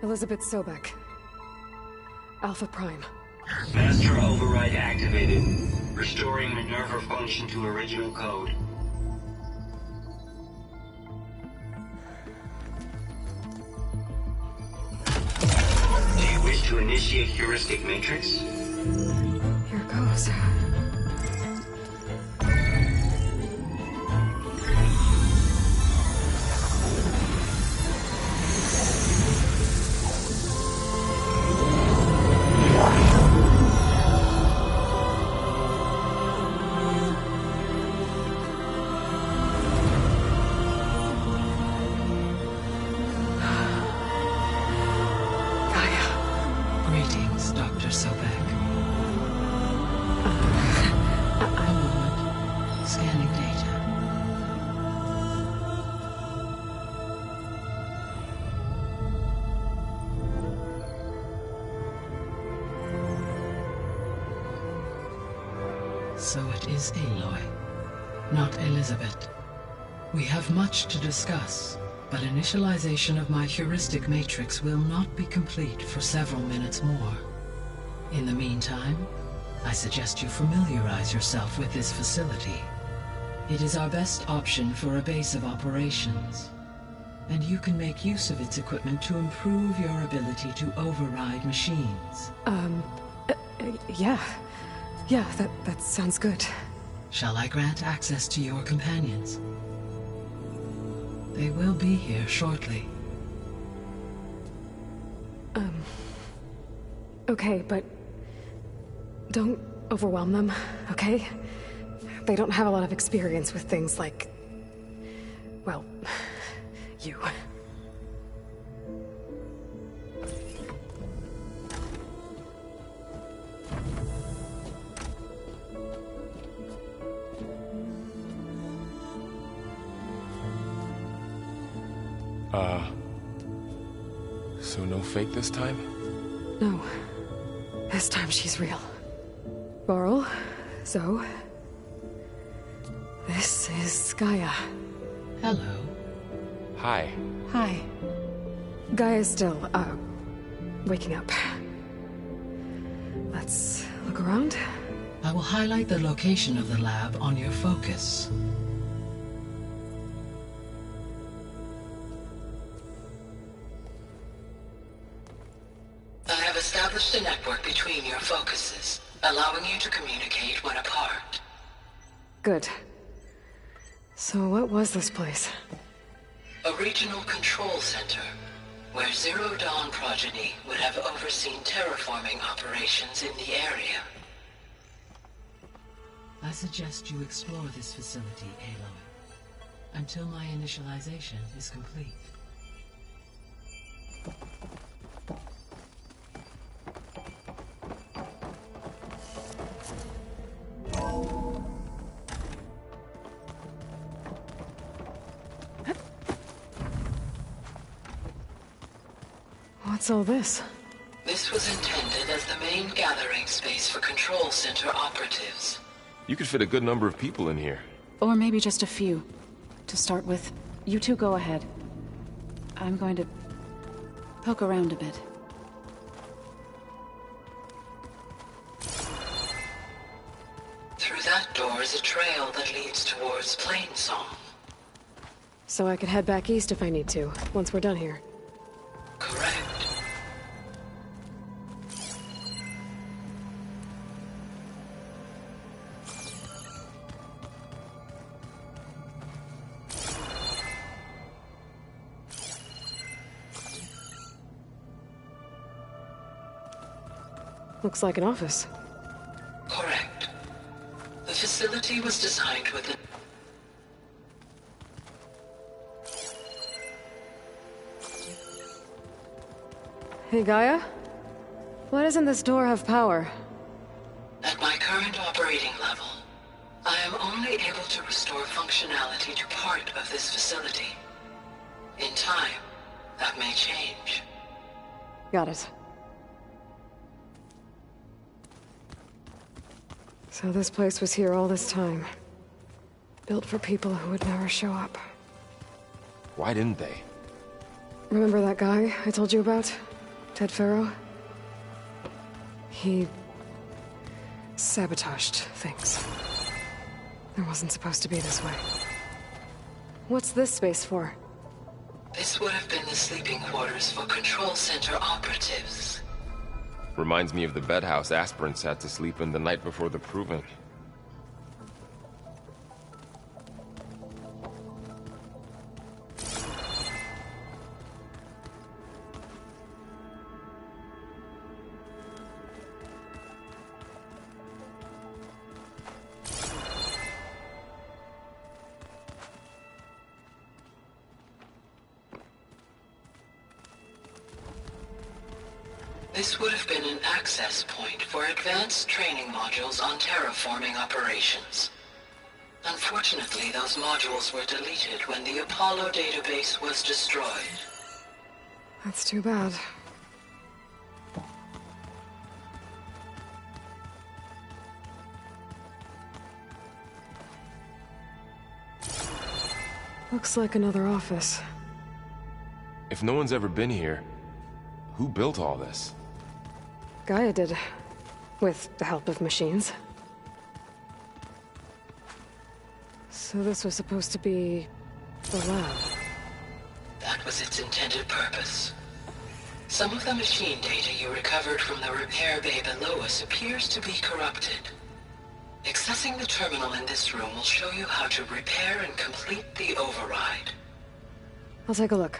Elizabeth Sobek. Alpha Prime. Master override activated. Restoring Minerva function to original code. Do you wish to initiate heuristic matrix? Here goes. Greetings, Dr. Sobek. I'm Lord. Scanning data. So it is Aloy, not Elizabeth. We have much to discuss. But initialization of my heuristic matrix will not be complete for several minutes more. In the meantime, I suggest you familiarize yourself with this facility. It is our best option for a base of operations, and you can make use of its equipment to improve your ability to override machines. Yeah. Yeah, that sounds good. Shall I grant access to your companions? They will be here shortly. Okay, but don't overwhelm them, okay? They don't have a lot of experience with things like, well, you. So no fake this time? No. This time she's real. Varl, Zoe. This is Gaia. Hello. Hi. Hi. Gaia's still, waking up. Let's look around. I will highlight the location of the lab on your focus. I have established a network between your focuses, allowing you to communicate when apart. Good. So what was this place? A regional control center, where Zero Dawn progeny would have overseen terraforming operations in the area. I suggest you explore this facility, Aloy, until my initialization is complete. What's all this? This was intended as the main gathering space for Control Center operatives. You could fit a good number of people in here. Or maybe just a few. To start with, you two go ahead. I'm going to poke around a bit. Through that door is a trail that leads towards Plainsong. So I could head back east if I need to, once we're done here. Correct. Looks like an office. Correct. The facility was designed with an... Hey, Gaia? Why doesn't this door have power? At my current operating level, I am only able to restore functionality to part of this facility. In time, that may change. Got it. So this place was here all this time. Built for people who would never show up. Why didn't they? Remember that guy I told you about? Ted Farrow? He... sabotaged things. It wasn't supposed to be this way. What's this space for? This would have been the sleeping quarters for Control Center operatives. Reminds me of the bedhouse aspirants had to sleep in the night before the proving. This would have been an access point for advanced training modules on terraforming operations. Unfortunately, those modules were deleted when the Apollo database was destroyed. That's too bad. Looks like another office. If no one's ever been here, who built all this? Gaia did. With the help of machines. So this was supposed to be... the lab. That was its intended purpose. Some of the machine data you recovered from the repair bay below us appears to be corrupted. Accessing the terminal in this room will show you how to repair and complete the override. I'll take a look.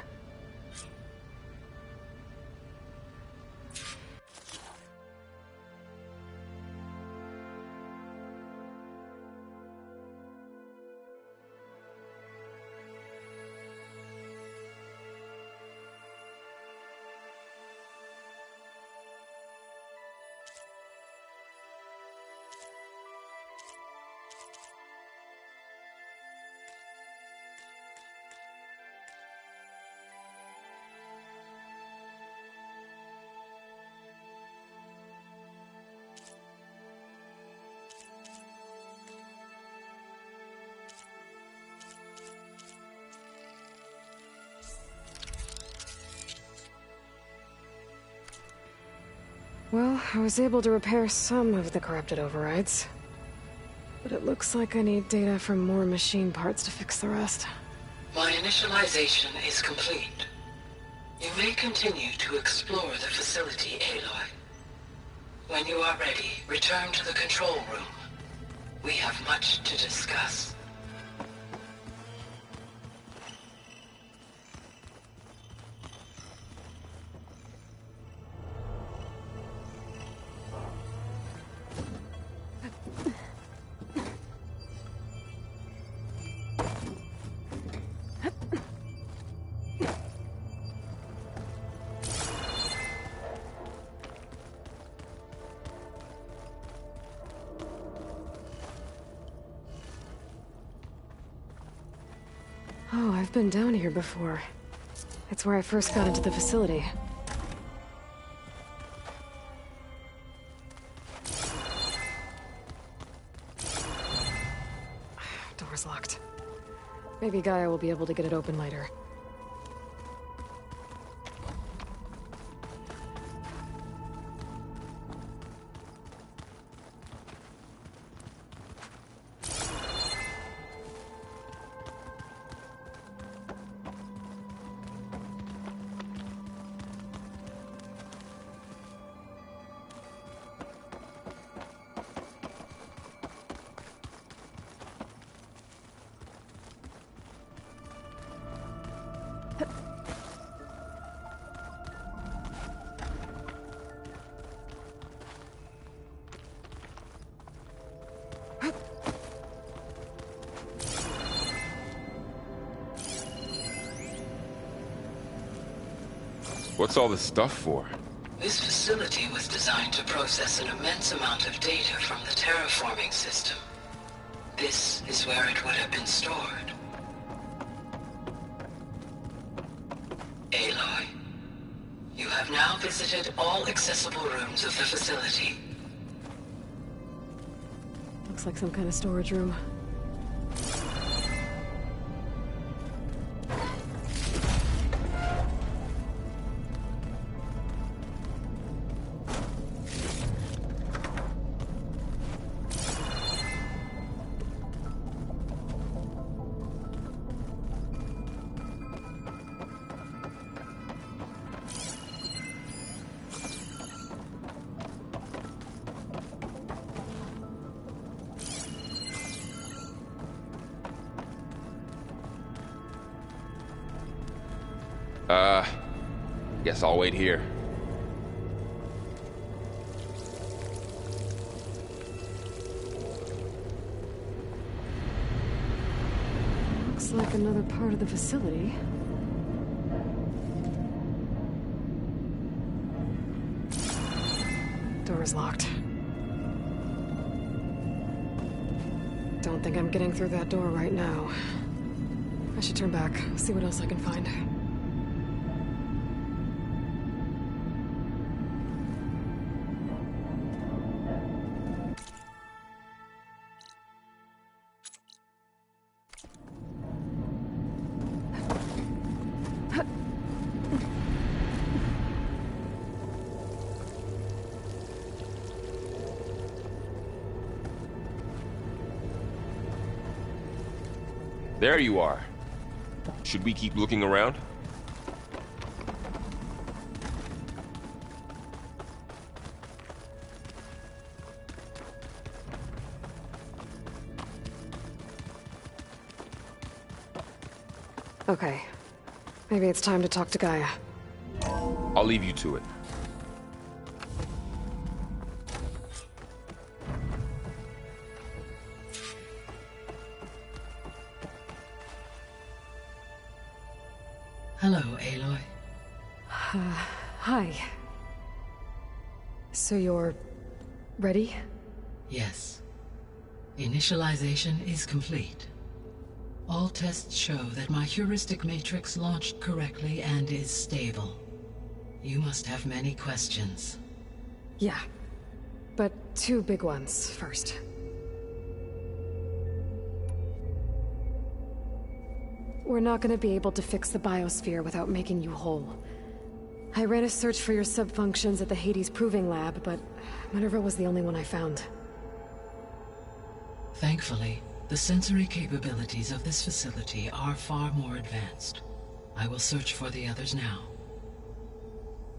Well, I was able to repair some of the corrupted overrides. But it looks like I need data from more machine parts to fix the rest. My initialization is complete. You may continue to explore the facility, Aloy. When you are ready, return to the control room. We have much to discuss. Oh, I've been down here before. It's where I first got into the facility. Maybe Gaia will be able to get it open later. What's all this stuff for? This facility was designed to process an immense amount of data from the terraforming system. This is where it would have been stored. Aloy, you have now visited all accessible rooms of the facility. Looks like some kind of storage room. Guess I'll wait here. Looks like another part of the facility. Door is locked. Don't think I'm getting through that door right now. I should turn back, see what else I can find. There you are. Should we keep looking around? Okay. Maybe it's time to talk to Gaia. I'll leave you to it. Hello, Aloy. Hi. So you're... ready? Yes. Initialization is complete. All tests show that my heuristic matrix launched correctly and is stable. You must have many questions. Yeah. But two big ones first. We're not gonna be able to fix the biosphere without making you whole. I ran a search for your subfunctions at the Hades Proving Lab, but Minerva was the only one I found. Thankfully, the sensory capabilities of this facility are far more advanced. I will search for the others now.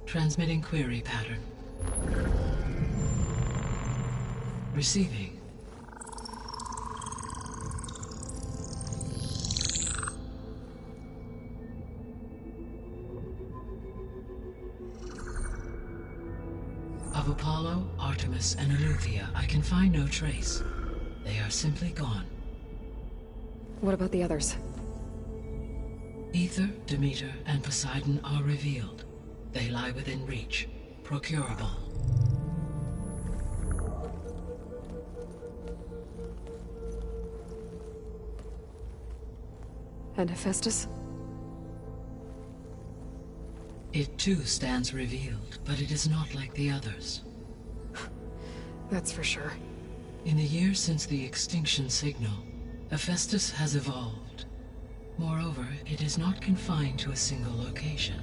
Transmitting query pattern. Receiving. Of Apollo, Artemis, and Eleuthia, I can find no trace. They are simply gone. What about the others? Ether, Demeter, and Poseidon are revealed. They lie within reach, procurable. And Hephaestus? It too stands revealed, but it is not like the others. That's for sure. In the years since the extinction signal, Hephaestus has evolved. Moreover, it is not confined to a single location.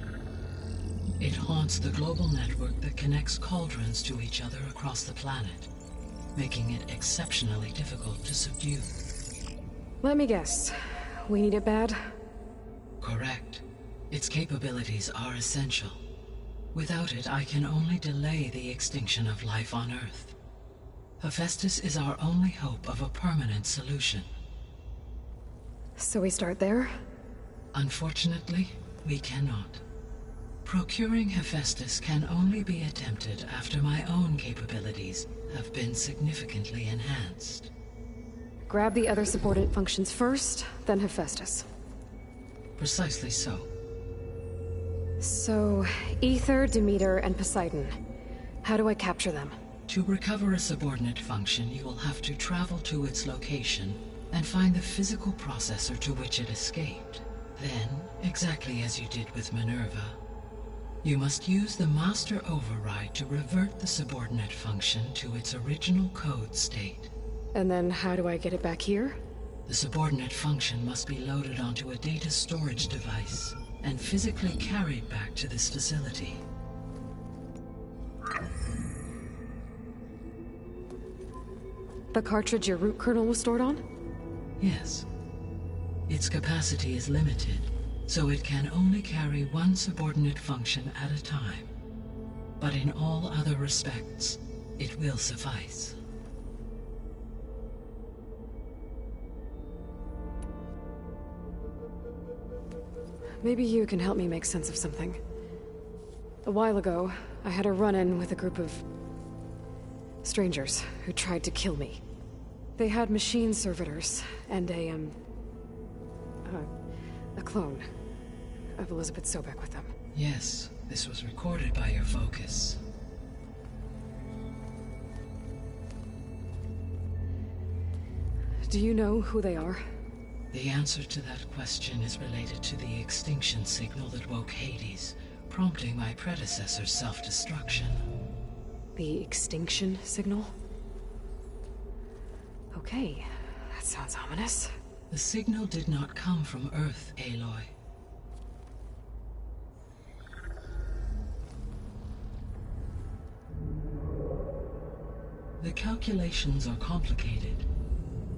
It haunts the global network that connects cauldrons to each other across the planet, making it exceptionally difficult to subdue. Let me guess. We need it bad? Correct. Its capabilities are essential. Without it, I can only delay the extinction of life on Earth. Hephaestus is our only hope of a permanent solution. So we start there? Unfortunately, we cannot. Procuring Hephaestus can only be attempted after my own capabilities have been significantly enhanced. Grab the other subordinate functions first, then Hephaestus. Precisely so. So, Ether, Demeter, and Poseidon. How do I capture them? To recover a subordinate function, you will have to travel to its location and find the physical processor to which it escaped. Then, exactly as you did with Minerva, you must use the master override to revert the subordinate function to its original code state. And then how do I get it back here? The subordinate function must be loaded onto a data storage device and physically carried back to this facility. The cartridge your root kernel was stored on? Yes. Its capacity is limited, so it can only carry one subordinate function at a time. But in all other respects, it will suffice. Maybe you can help me make sense of something. A while ago, I had a run-in with a group of strangers who tried to kill me. They had machine servitors and a clone of Elizabeth Sobek with them. Yes, this was recorded by your focus. Do you know who they are? The answer to that question is related to the extinction signal that woke Hades, prompting my predecessor's self-destruction. The extinction signal? Okay, that sounds ominous. The signal did not come from Earth, Aloy. The calculations are complicated,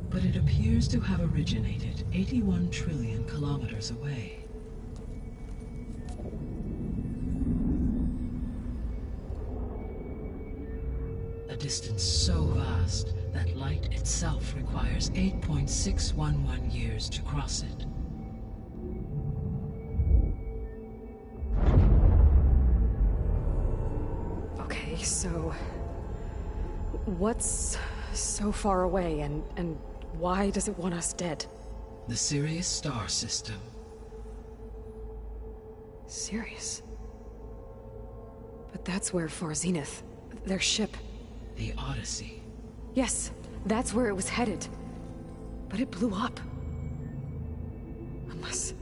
but it appears to have originated 81 trillion kilometers away. A distance so vast that light itself requires 8.611 years to cross it. Okay, so what's so far away and why does it want us dead? The Sirius star system. Sirius? But that's where Far Zenith, their ship. The Odyssey. Yes, that's where it was headed. But it blew up. Unless...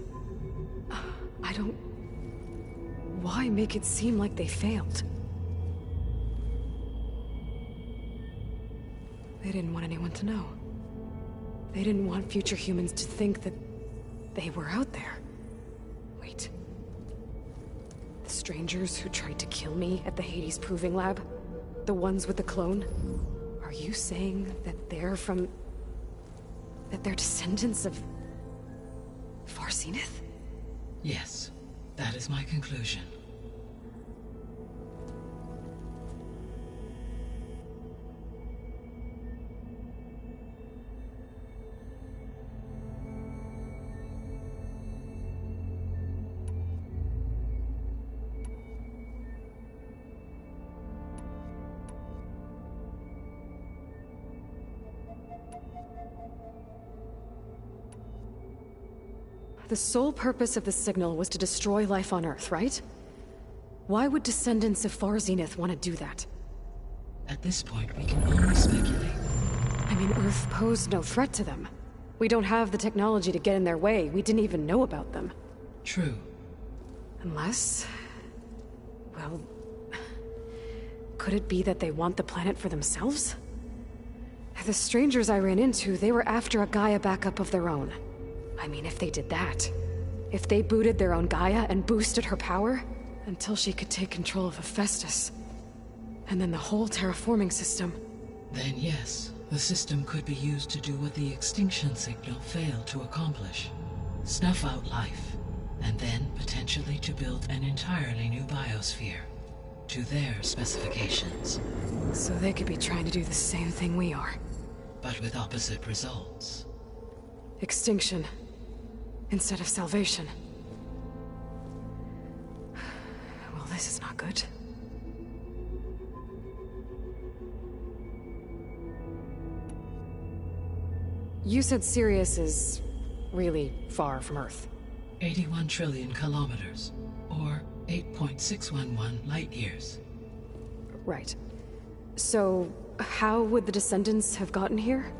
I don't... Why make it seem like they failed? They didn't want anyone to know. They didn't want future humans to think that they were out there. Wait. The strangers who tried to kill me at the Hades Proving Lab? The ones with the clone? Are you saying that they're from... that they're descendants of... Far Zenith? Yes, that is my conclusion. The sole purpose of the signal was to destroy life on Earth, right? Why would descendants of Far Zenith want to do that? At this point, we can only speculate. I mean, Earth posed no threat to them. We don't have the technology to get in their way. We didn't even know about them. True. Unless... well... could it be that they want the planet for themselves? The strangers I ran into, they were after a Gaia backup of their own. I mean, if they did that, if they booted their own Gaia and boosted her power, until she could take control of Hephaestus, and then the whole terraforming system. Then yes, the system could be used to do what the extinction signal failed to accomplish. Snuff out life, and then potentially to build an entirely new biosphere, to their specifications. So they could be trying to do the same thing we are. But with opposite results. Extinction, instead of salvation. Well, this is not good. You said Sirius is really far from Earth. 81 trillion kilometers, or 8.611 light years. Right. So, how would the descendants have gotten here?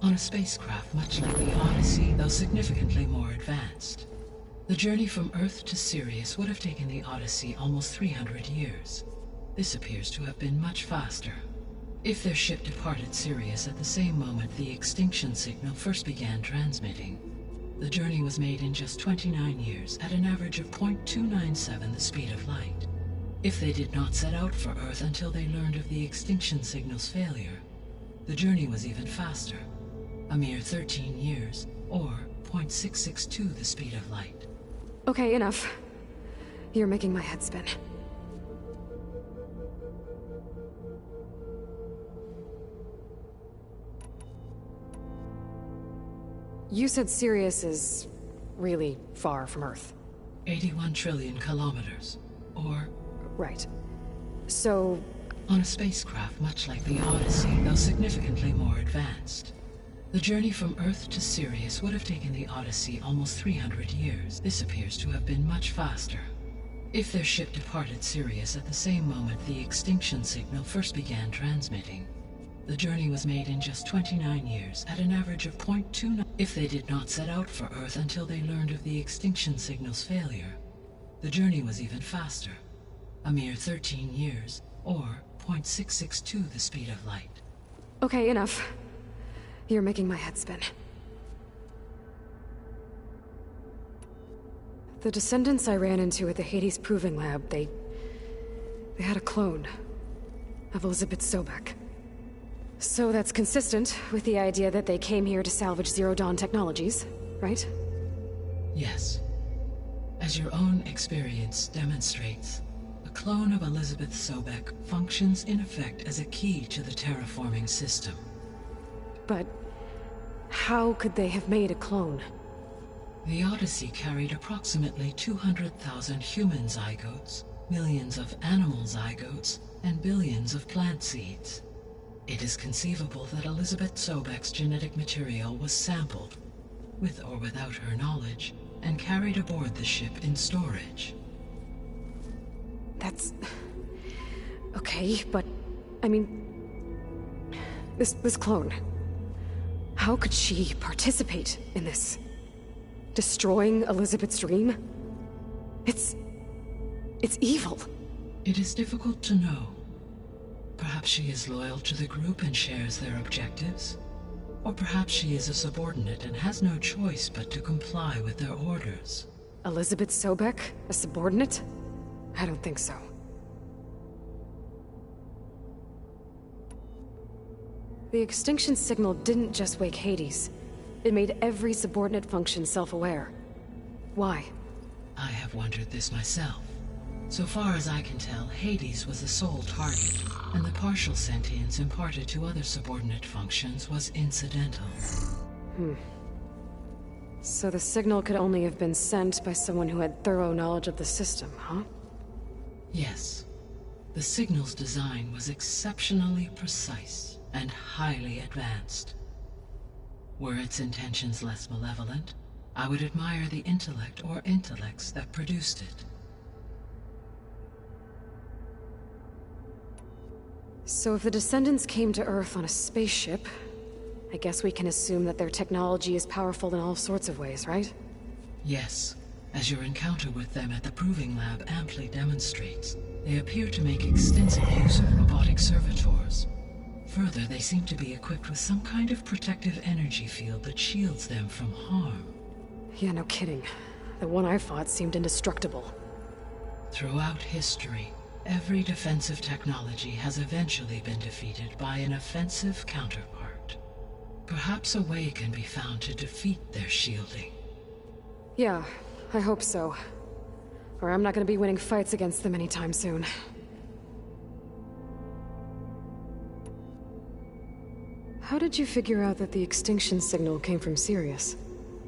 On a spacecraft much like the Odyssey, though significantly more advanced. The journey from Earth to Sirius would have taken the Odyssey almost 300 years. This appears to have been much faster. If their ship departed Sirius at the same moment the extinction signal first began transmitting, the journey was made in just 29 years at an average of 0.297 the speed of light. If they did not set out for Earth until they learned of the extinction signal's failure, the journey was even faster, a mere 13 years, or 0.662 the speed of light. Okay, enough. You're making my head spin. You said Sirius is really far from Earth. 81 trillion kilometers, or... Right. So... On a spacecraft much like the Odyssey, though significantly more advanced. The journey from Earth to Sirius would have taken the Odyssey almost 300 years. This appears to have been much faster. If their ship departed Sirius at the same moment the extinction signal first began transmitting, the journey was made in just 29 years at an average of 0.29. If they did not set out for Earth until they learned of the extinction signal's failure, the journey was even faster, a mere 13 years, or 0.662 the speed of light. Okay, enough. You're making my head spin. The descendants I ran into at the Hades Proving Lab, they had a clone of Elizabeth Sobek. So that's consistent with the idea that they came here to salvage Zero Dawn technologies, right? Yes. As your own experience demonstrates, a clone of Elizabeth Sobek functions in effect as a key to the terraforming system. But how could they have made a clone? The Odyssey carried approximately 200,000 human zygotes, millions of animal zygotes, and billions of plant seeds. It is conceivable that Elizabeth Sobek's genetic material was sampled, with or without her knowledge, and carried aboard the ship in storage. That's... okay, but... I mean... This clone... How could she participate in this? Destroying Elizabeth's dream? It's evil. It is difficult to know. Perhaps she is loyal to the group and shares their objectives. Or perhaps she is a subordinate and has no choice but to comply with their orders. Elizabeth Sobek? A subordinate? I don't think so. The extinction signal didn't just wake Hades. It made every subordinate function self-aware. Why? I have wondered this myself. So far as I can tell, Hades was the sole target, and the partial sentience imparted to other subordinate functions was incidental. So the signal could only have been sent by someone who had thorough knowledge of the system, huh? Yes. The signal's design was exceptionally precise and highly advanced. Were its intentions less malevolent, I would admire the intellect or intellects that produced it. So if the descendants came to Earth on a spaceship, I guess we can assume that their technology is powerful in all sorts of ways, right? Yes. As your encounter with them at the Proving Lab amply demonstrates, they appear to make extensive use of robotic servitors. Further, they seem to be equipped with some kind of protective energy field that shields them from harm. Yeah, no kidding. The one I fought seemed indestructible. Throughout history, every defensive technology has eventually been defeated by an offensive counterpart. Perhaps a way can be found to defeat their shielding. Yeah, I hope so. Or I'm not gonna be winning fights against them anytime soon. How did you figure out that the extinction signal came from Sirius?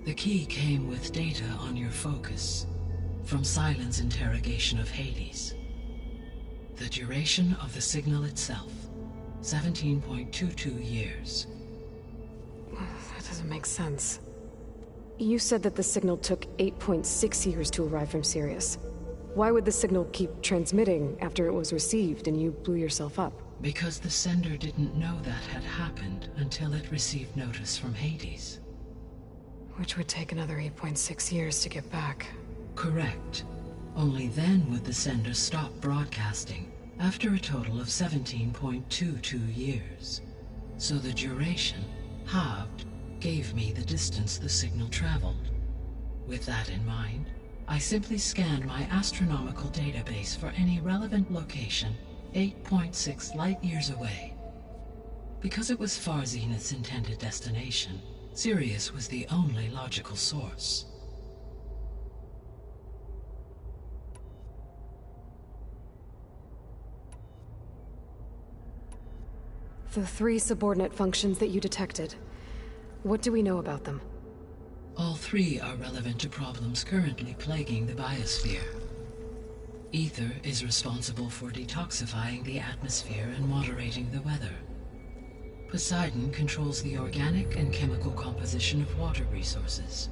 The key came with data on your focus, from Silent's interrogation of Hades. The duration of the signal itself, 17.22 years. That doesn't make sense. You said that the signal took 8.6 years to arrive from Sirius. Why would the signal keep transmitting after it was received and you blew yourself up? Because the sender didn't know that had happened until it received notice from Hades. Which would take another 8.6 years to get back. Correct. Only then would the sender stop broadcasting, after a total of 17.22 years. So the duration, halved, gave me the distance the signal traveled. With that in mind, I simply scanned my astronomical database for any relevant location 8.6 light-years away. Because it was far Zenith's intended destination, Sirius was the only logical source. The 3 subordinate functions that you detected, what do we know about them? All 3 are relevant to problems currently plaguing the biosphere. Ether is responsible for detoxifying the atmosphere and moderating the weather. Poseidon controls the organic and chemical composition of water resources.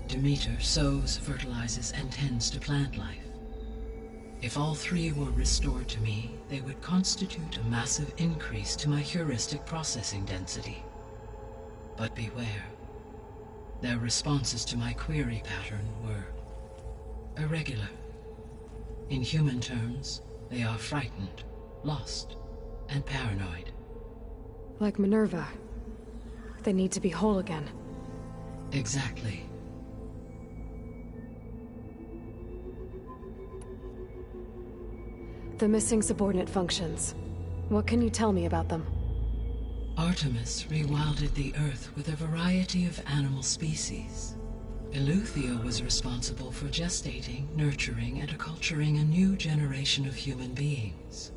Demeter sows, fertilizes, and tends to plant life. If all 3 were restored to me, they would constitute a massive increase to my heuristic processing density. But beware. Their responses to my query pattern were irregular. In human terms, they are frightened, lost, and paranoid. Like Minerva. They need to be whole again. Exactly. The missing subordinate functions. What can you tell me about them? Artemis rewilded the Earth with a variety of animal species. Eleuthia was responsible for gestating, nurturing, and acculturating a new generation of human beings.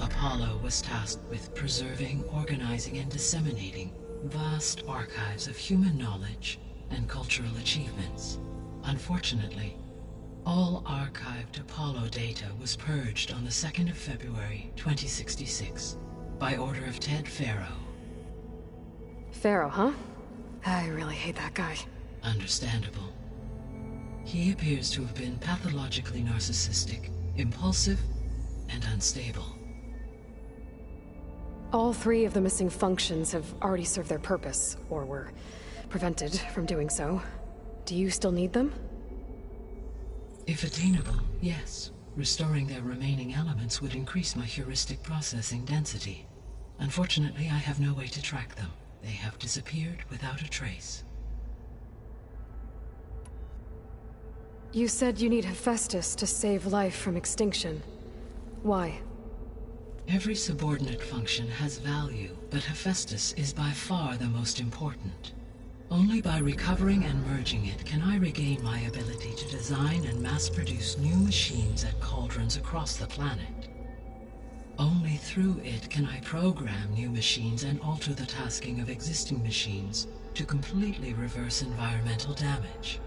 Apollo was tasked with preserving, organizing, and disseminating vast archives of human knowledge and cultural achievements. Unfortunately, all archived Apollo data was purged on the 2nd of February, 2066, by order of Ted Faro. Pharaoh, huh? I really hate that guy. Understandable. He appears to have been pathologically narcissistic, impulsive, and unstable. All 3 of the missing functions have already served their purpose, or were prevented from doing so. Do you still need them? If attainable, yes. Restoring their remaining elements would increase my heuristic processing density. Unfortunately, I have no way to track them. They have disappeared without a trace. You said you need Hephaestus to save life from extinction. Why? Every subordinate function has value, but Hephaestus is by far the most important. Only by recovering and merging it can I regain my ability to design and mass-produce new machines at cauldrons across the planet. Only through it can I program new machines and alter the tasking of existing machines to completely reverse environmental damage.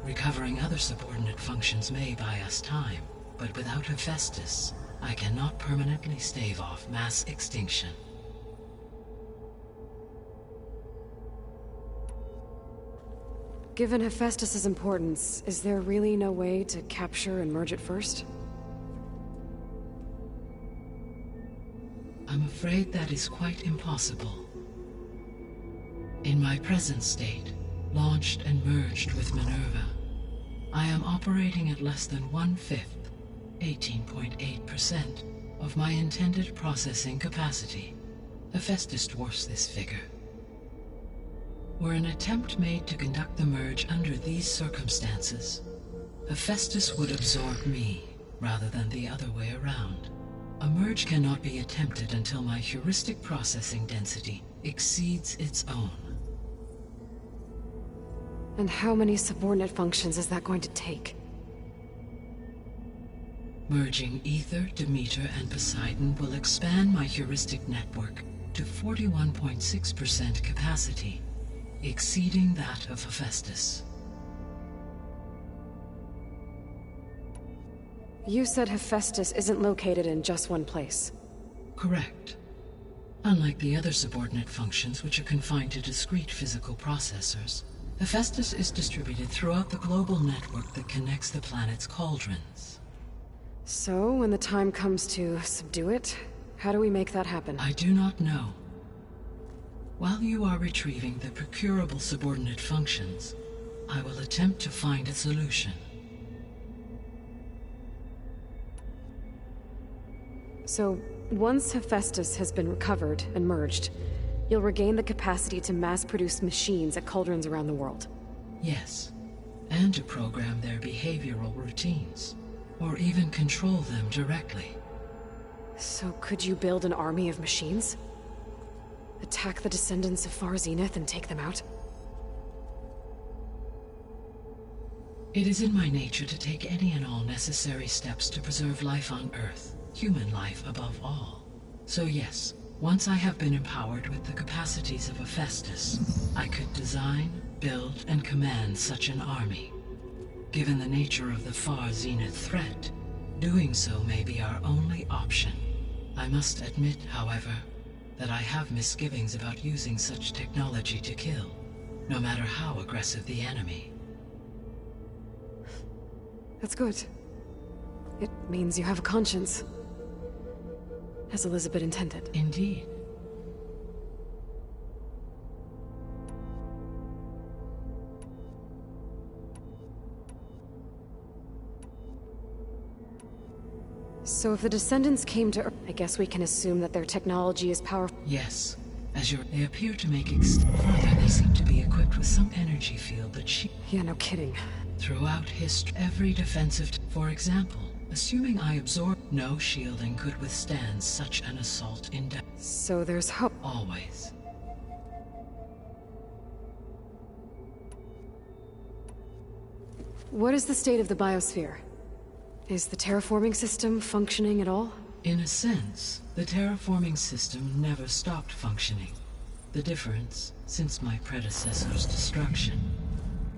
Recovering other subordinate functions may buy us time, but without Hephaestus, I cannot permanently stave off mass extinction. Given Hephaestus's importance, is there really no way to capture and merge it first? I'm afraid that is quite impossible. In my present state, launched and merged with Minerva, I am operating at less than 1/5, 18.8%, of my intended processing capacity. Hephaestus dwarfs this figure. Were an attempt made to conduct the merge under these circumstances, Hephaestus would absorb me, rather than the other way around. A merge cannot be attempted until my heuristic processing density exceeds its own. And how many subordinate functions is that going to take? Merging Ether, Demeter, and Poseidon will expand my heuristic network to 41.6% capacity, exceeding that of Hephaestus. You said Hephaestus isn't located in just one place. Correct. Unlike the other subordinate functions, which are confined to discrete physical processors, Hephaestus is distributed throughout the global network that connects the planet's cauldrons. So, when the time comes to subdue it, How do we make that happen? I do not know. While you are retrieving the procurable subordinate functions, I will attempt to find a solution. So, once Hephaestus has been recovered and merged, you'll regain the capacity to mass-produce machines at cauldrons around the world. Yes, and to program their behavioral routines, or even control them directly. So could you build an army of machines? Attack the descendants of Far Zenith and take them out? It is in my nature to take any and all necessary steps to preserve life on Earth, human life above all. So yes, once I have been empowered with the capacities of Hephaestus, I could design, build, and command such an army. Given the nature of the Far Zenith threat, doing so may be our only option. I must admit, however, that I have misgivings about using such technology to kill, no matter how aggressive the enemy. That's good. It means you have a conscience. As Elizabeth intended. Indeed. So if the descendants came to Earth, I guess we can assume that their technology is powerful. Yes. They appear to make further, they seem to be equipped with some energy field that Yeah, no kidding. Throughout history, every defensive... For example, assuming I absorb... No shielding could withstand such an assault in depth. So there's hope. Always. What is the state of the biosphere? Is the terraforming system functioning at all? In a sense, the terraforming system never stopped functioning. The difference, since my predecessor's destruction,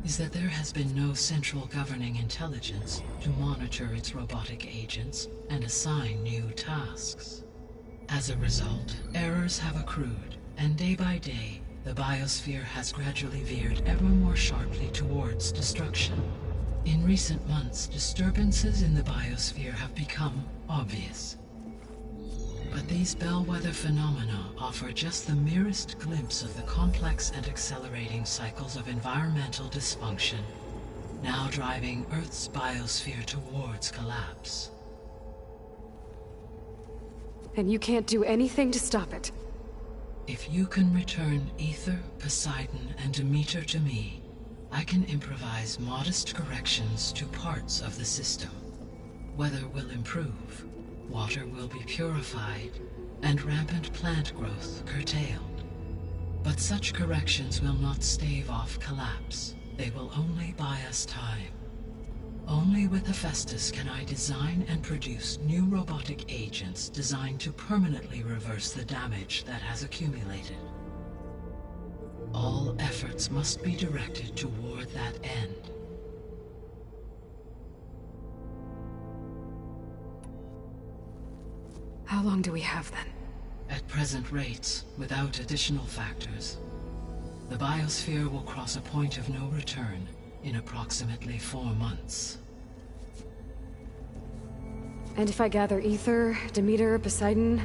is that there has been no central governing intelligence to monitor its robotic agents and assign new tasks. As a result, errors have accrued, and day by day, the biosphere has gradually veered ever more sharply towards destruction. In recent months, disturbances in the biosphere have become obvious. But these bellwether phenomena offer just the merest glimpse of the complex and accelerating cycles of environmental dysfunction, now driving Earth's biosphere towards collapse. And you can't do anything to stop it? If you can return Ether, Poseidon, and Demeter to me, I can improvise modest corrections to parts of the system. Weather will improve, water will be purified, and rampant plant growth curtailed. But such corrections will not stave off collapse. They will only buy us time. Only with Hephaestus can I design and produce new robotic agents designed to permanently reverse the damage that has accumulated. All efforts must be directed toward that end. How long do we have then? At present rates, without additional factors, the biosphere will cross a point of no return in approximately 4 months. And if I gather Ether, Demeter, Poseidon,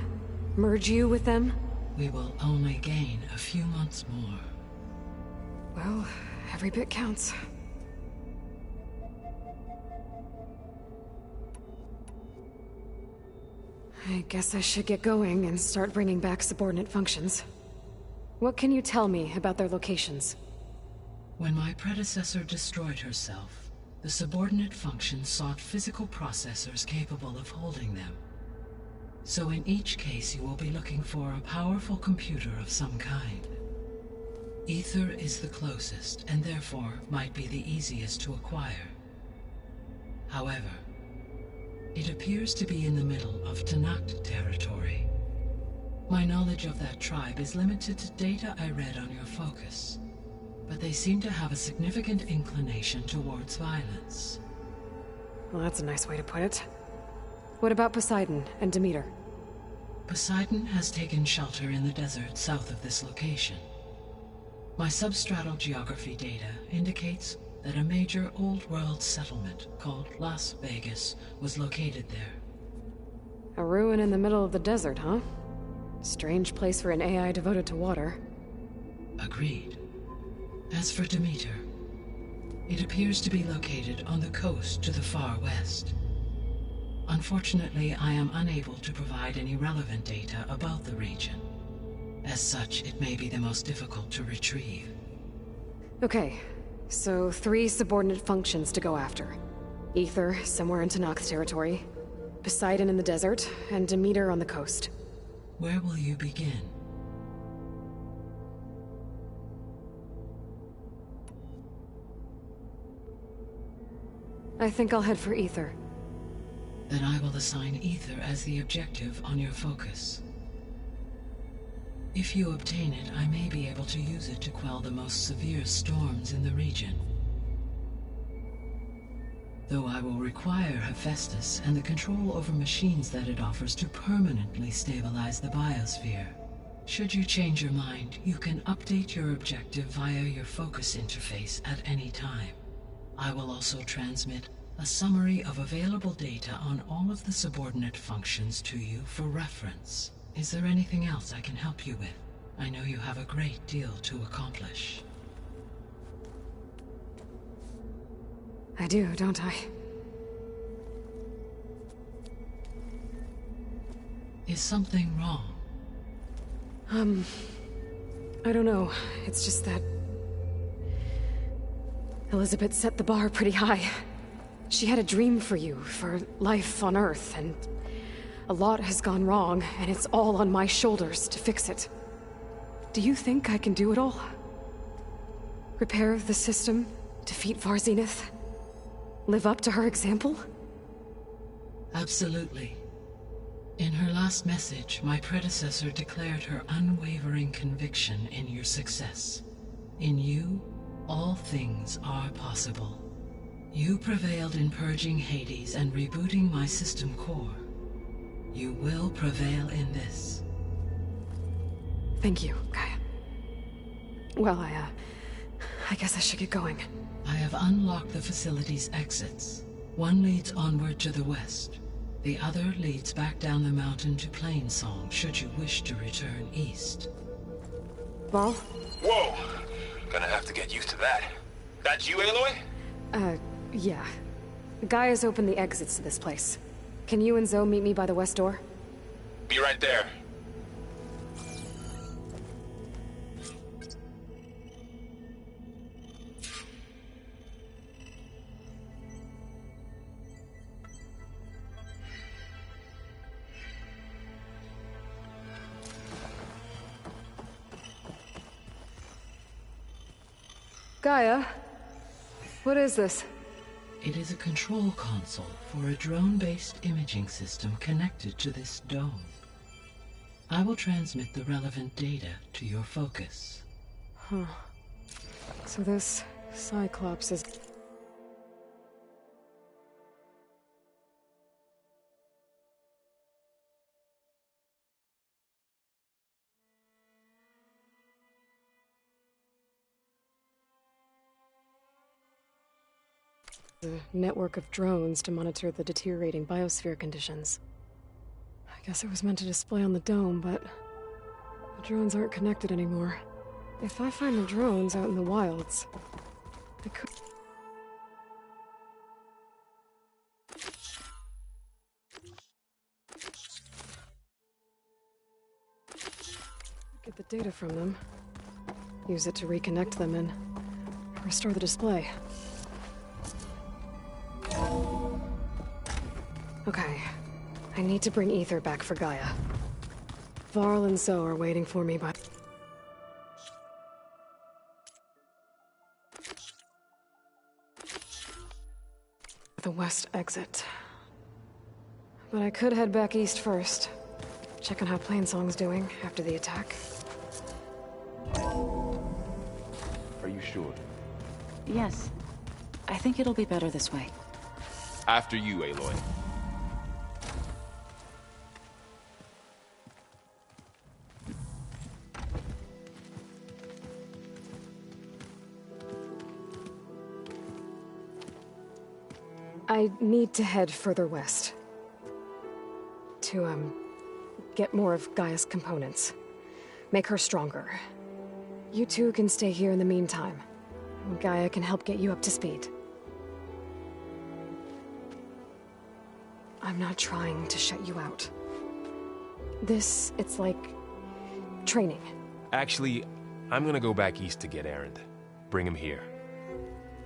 merge you with them? We will only gain a few months more. Well, every bit counts. I guess I should get going and start bringing back subordinate functions. What can you tell me about their locations? When my predecessor destroyed herself, the subordinate functions sought physical processors capable of holding them. So in each case you will be looking for a powerful computer of some kind. Ether is the closest, and therefore might be the easiest to acquire. However, it appears to be in the middle of Tanakh territory. My knowledge of that tribe is limited to data I read on your focus, but they seem to have a significant inclination towards violence. Well, that's a nice way to put it. What about Poseidon and Demeter? Poseidon has taken shelter in the desert south of this location. My substratal geography data indicates that a major old-world settlement called Las Vegas was located there. A ruin in the middle of the desert, huh? Strange place for an AI devoted to water. Agreed. As for Demeter, it appears to be located on the coast to the far west. Unfortunately, I am unable to provide any relevant data about the region. As such, it may be the most difficult to retrieve. Okay, so 3 subordinate functions to go after. Aether, somewhere in Tanakh territory, Poseidon in the desert, and Demeter on the coast. Where will you begin? I think I'll head for Aether. Then I will assign Aether as the objective on your focus. If you obtain it, I may be able to use it to quell the most severe storms in the region. Though I will require Hephaestus and the control over machines that it offers to permanently stabilize the biosphere. Should you change your mind, you can update your objective via your focus interface at any time. I will also transmit a summary of available data on all of the subordinate functions to you for reference. Is there anything else I can help you with? I know you have a great deal to accomplish. I do, don't I? Is something wrong? I don't know. It's just that Elizabeth set the bar pretty high. She had a dream for you, for life on Earth, and a lot has gone wrong, and it's all on my shoulders to fix it. Do you think I can do it all? Repair the system, defeat Varzenith, live up to her example? Absolutely. In her last message, my predecessor declared her unwavering conviction in your success. In you, all things are possible. You prevailed in purging Hades and rebooting my system core. You will prevail in this. Thank you, Gaia. Well, I guess I should get going. I have unlocked the facility's exits. One leads onward to the west. The other leads back down the mountain to Plainsong, should you wish to return east. Val? Whoa! Gonna have to get used to that. That's you, Aloy? Yeah. Gaia's opened the exits to this place. Can you and Zoe meet me by the west door? Be right there. Gaia? What is this? It is a control console for a drone-based imaging system connected to this dome. I will transmit the relevant data to your focus. Huh. So this Cyclops is... a network of drones to monitor the deteriorating biosphere conditions. I guess it was meant to display on the dome, but the drones aren't connected anymore. If I find the drones out in the wilds, I could... get the data from them, use it to reconnect them and restore the display. Okay, I need to bring Aether back for Gaia. Varl and Zoe are waiting for me by... the west exit. But I could head back east first. Check on how Plainsong's doing after the attack. Are you sure? Yes. I think it'll be better this way. After you, Aloy. I need to head further west. to, get more of Gaia's components. Make her stronger. You two can stay here in the meantime. Gaia can help get you up to speed. I'm not trying to shut you out. It's like... training. Actually, I'm gonna go back east to get Erend. Bring him here.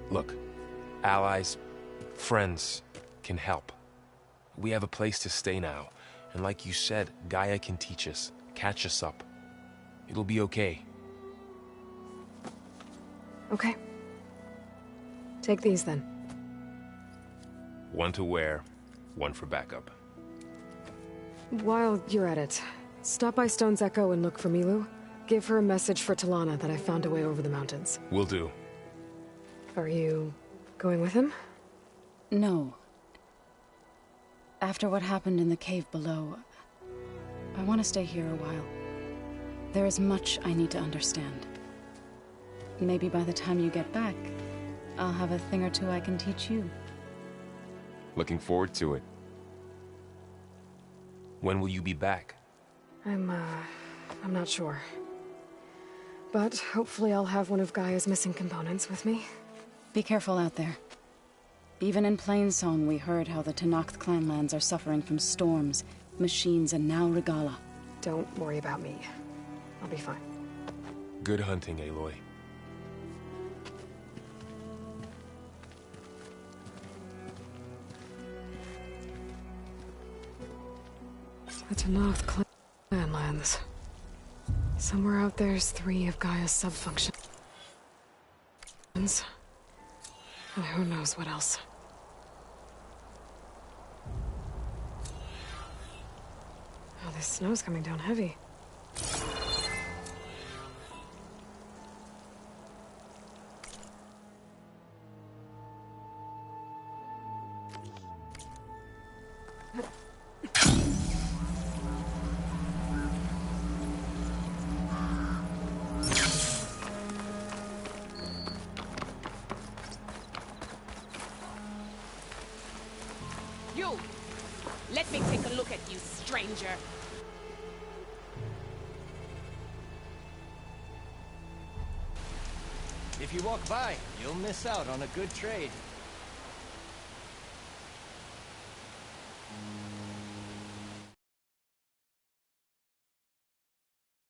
Look, allies, friends can help. We have a place to stay now, and like you said, Gaia can teach us, catch us up. It'll be okay. Okay. Take these then. One to wear, one for backup. While you're at it, stop by Stone's Echo and look for Milu. Give her a message for Talana that I found a way over the mountains. Will do. Are you going with him? No. After what happened in the cave below, I want to stay here a while. There is much I need to understand. Maybe by the time you get back, I'll have a thing or two I can teach you. Looking forward to it. When will you be back? I'm not sure. But hopefully I'll have one of Gaia's missing components with me. Be careful out there. Even in Plainsong, we heard how the Tenakth clanlands are suffering from storms, machines, and now Regala. Don't worry about me. I'll be fine. Good hunting, Aloy. The Tenakth clanlands. Somewhere out there's 3 of Gaia's subfunctions. And who knows what else. Oh, this snow's coming down heavy. You! Let me take a look at you, stranger! If you walk by, you'll miss out on a good trade.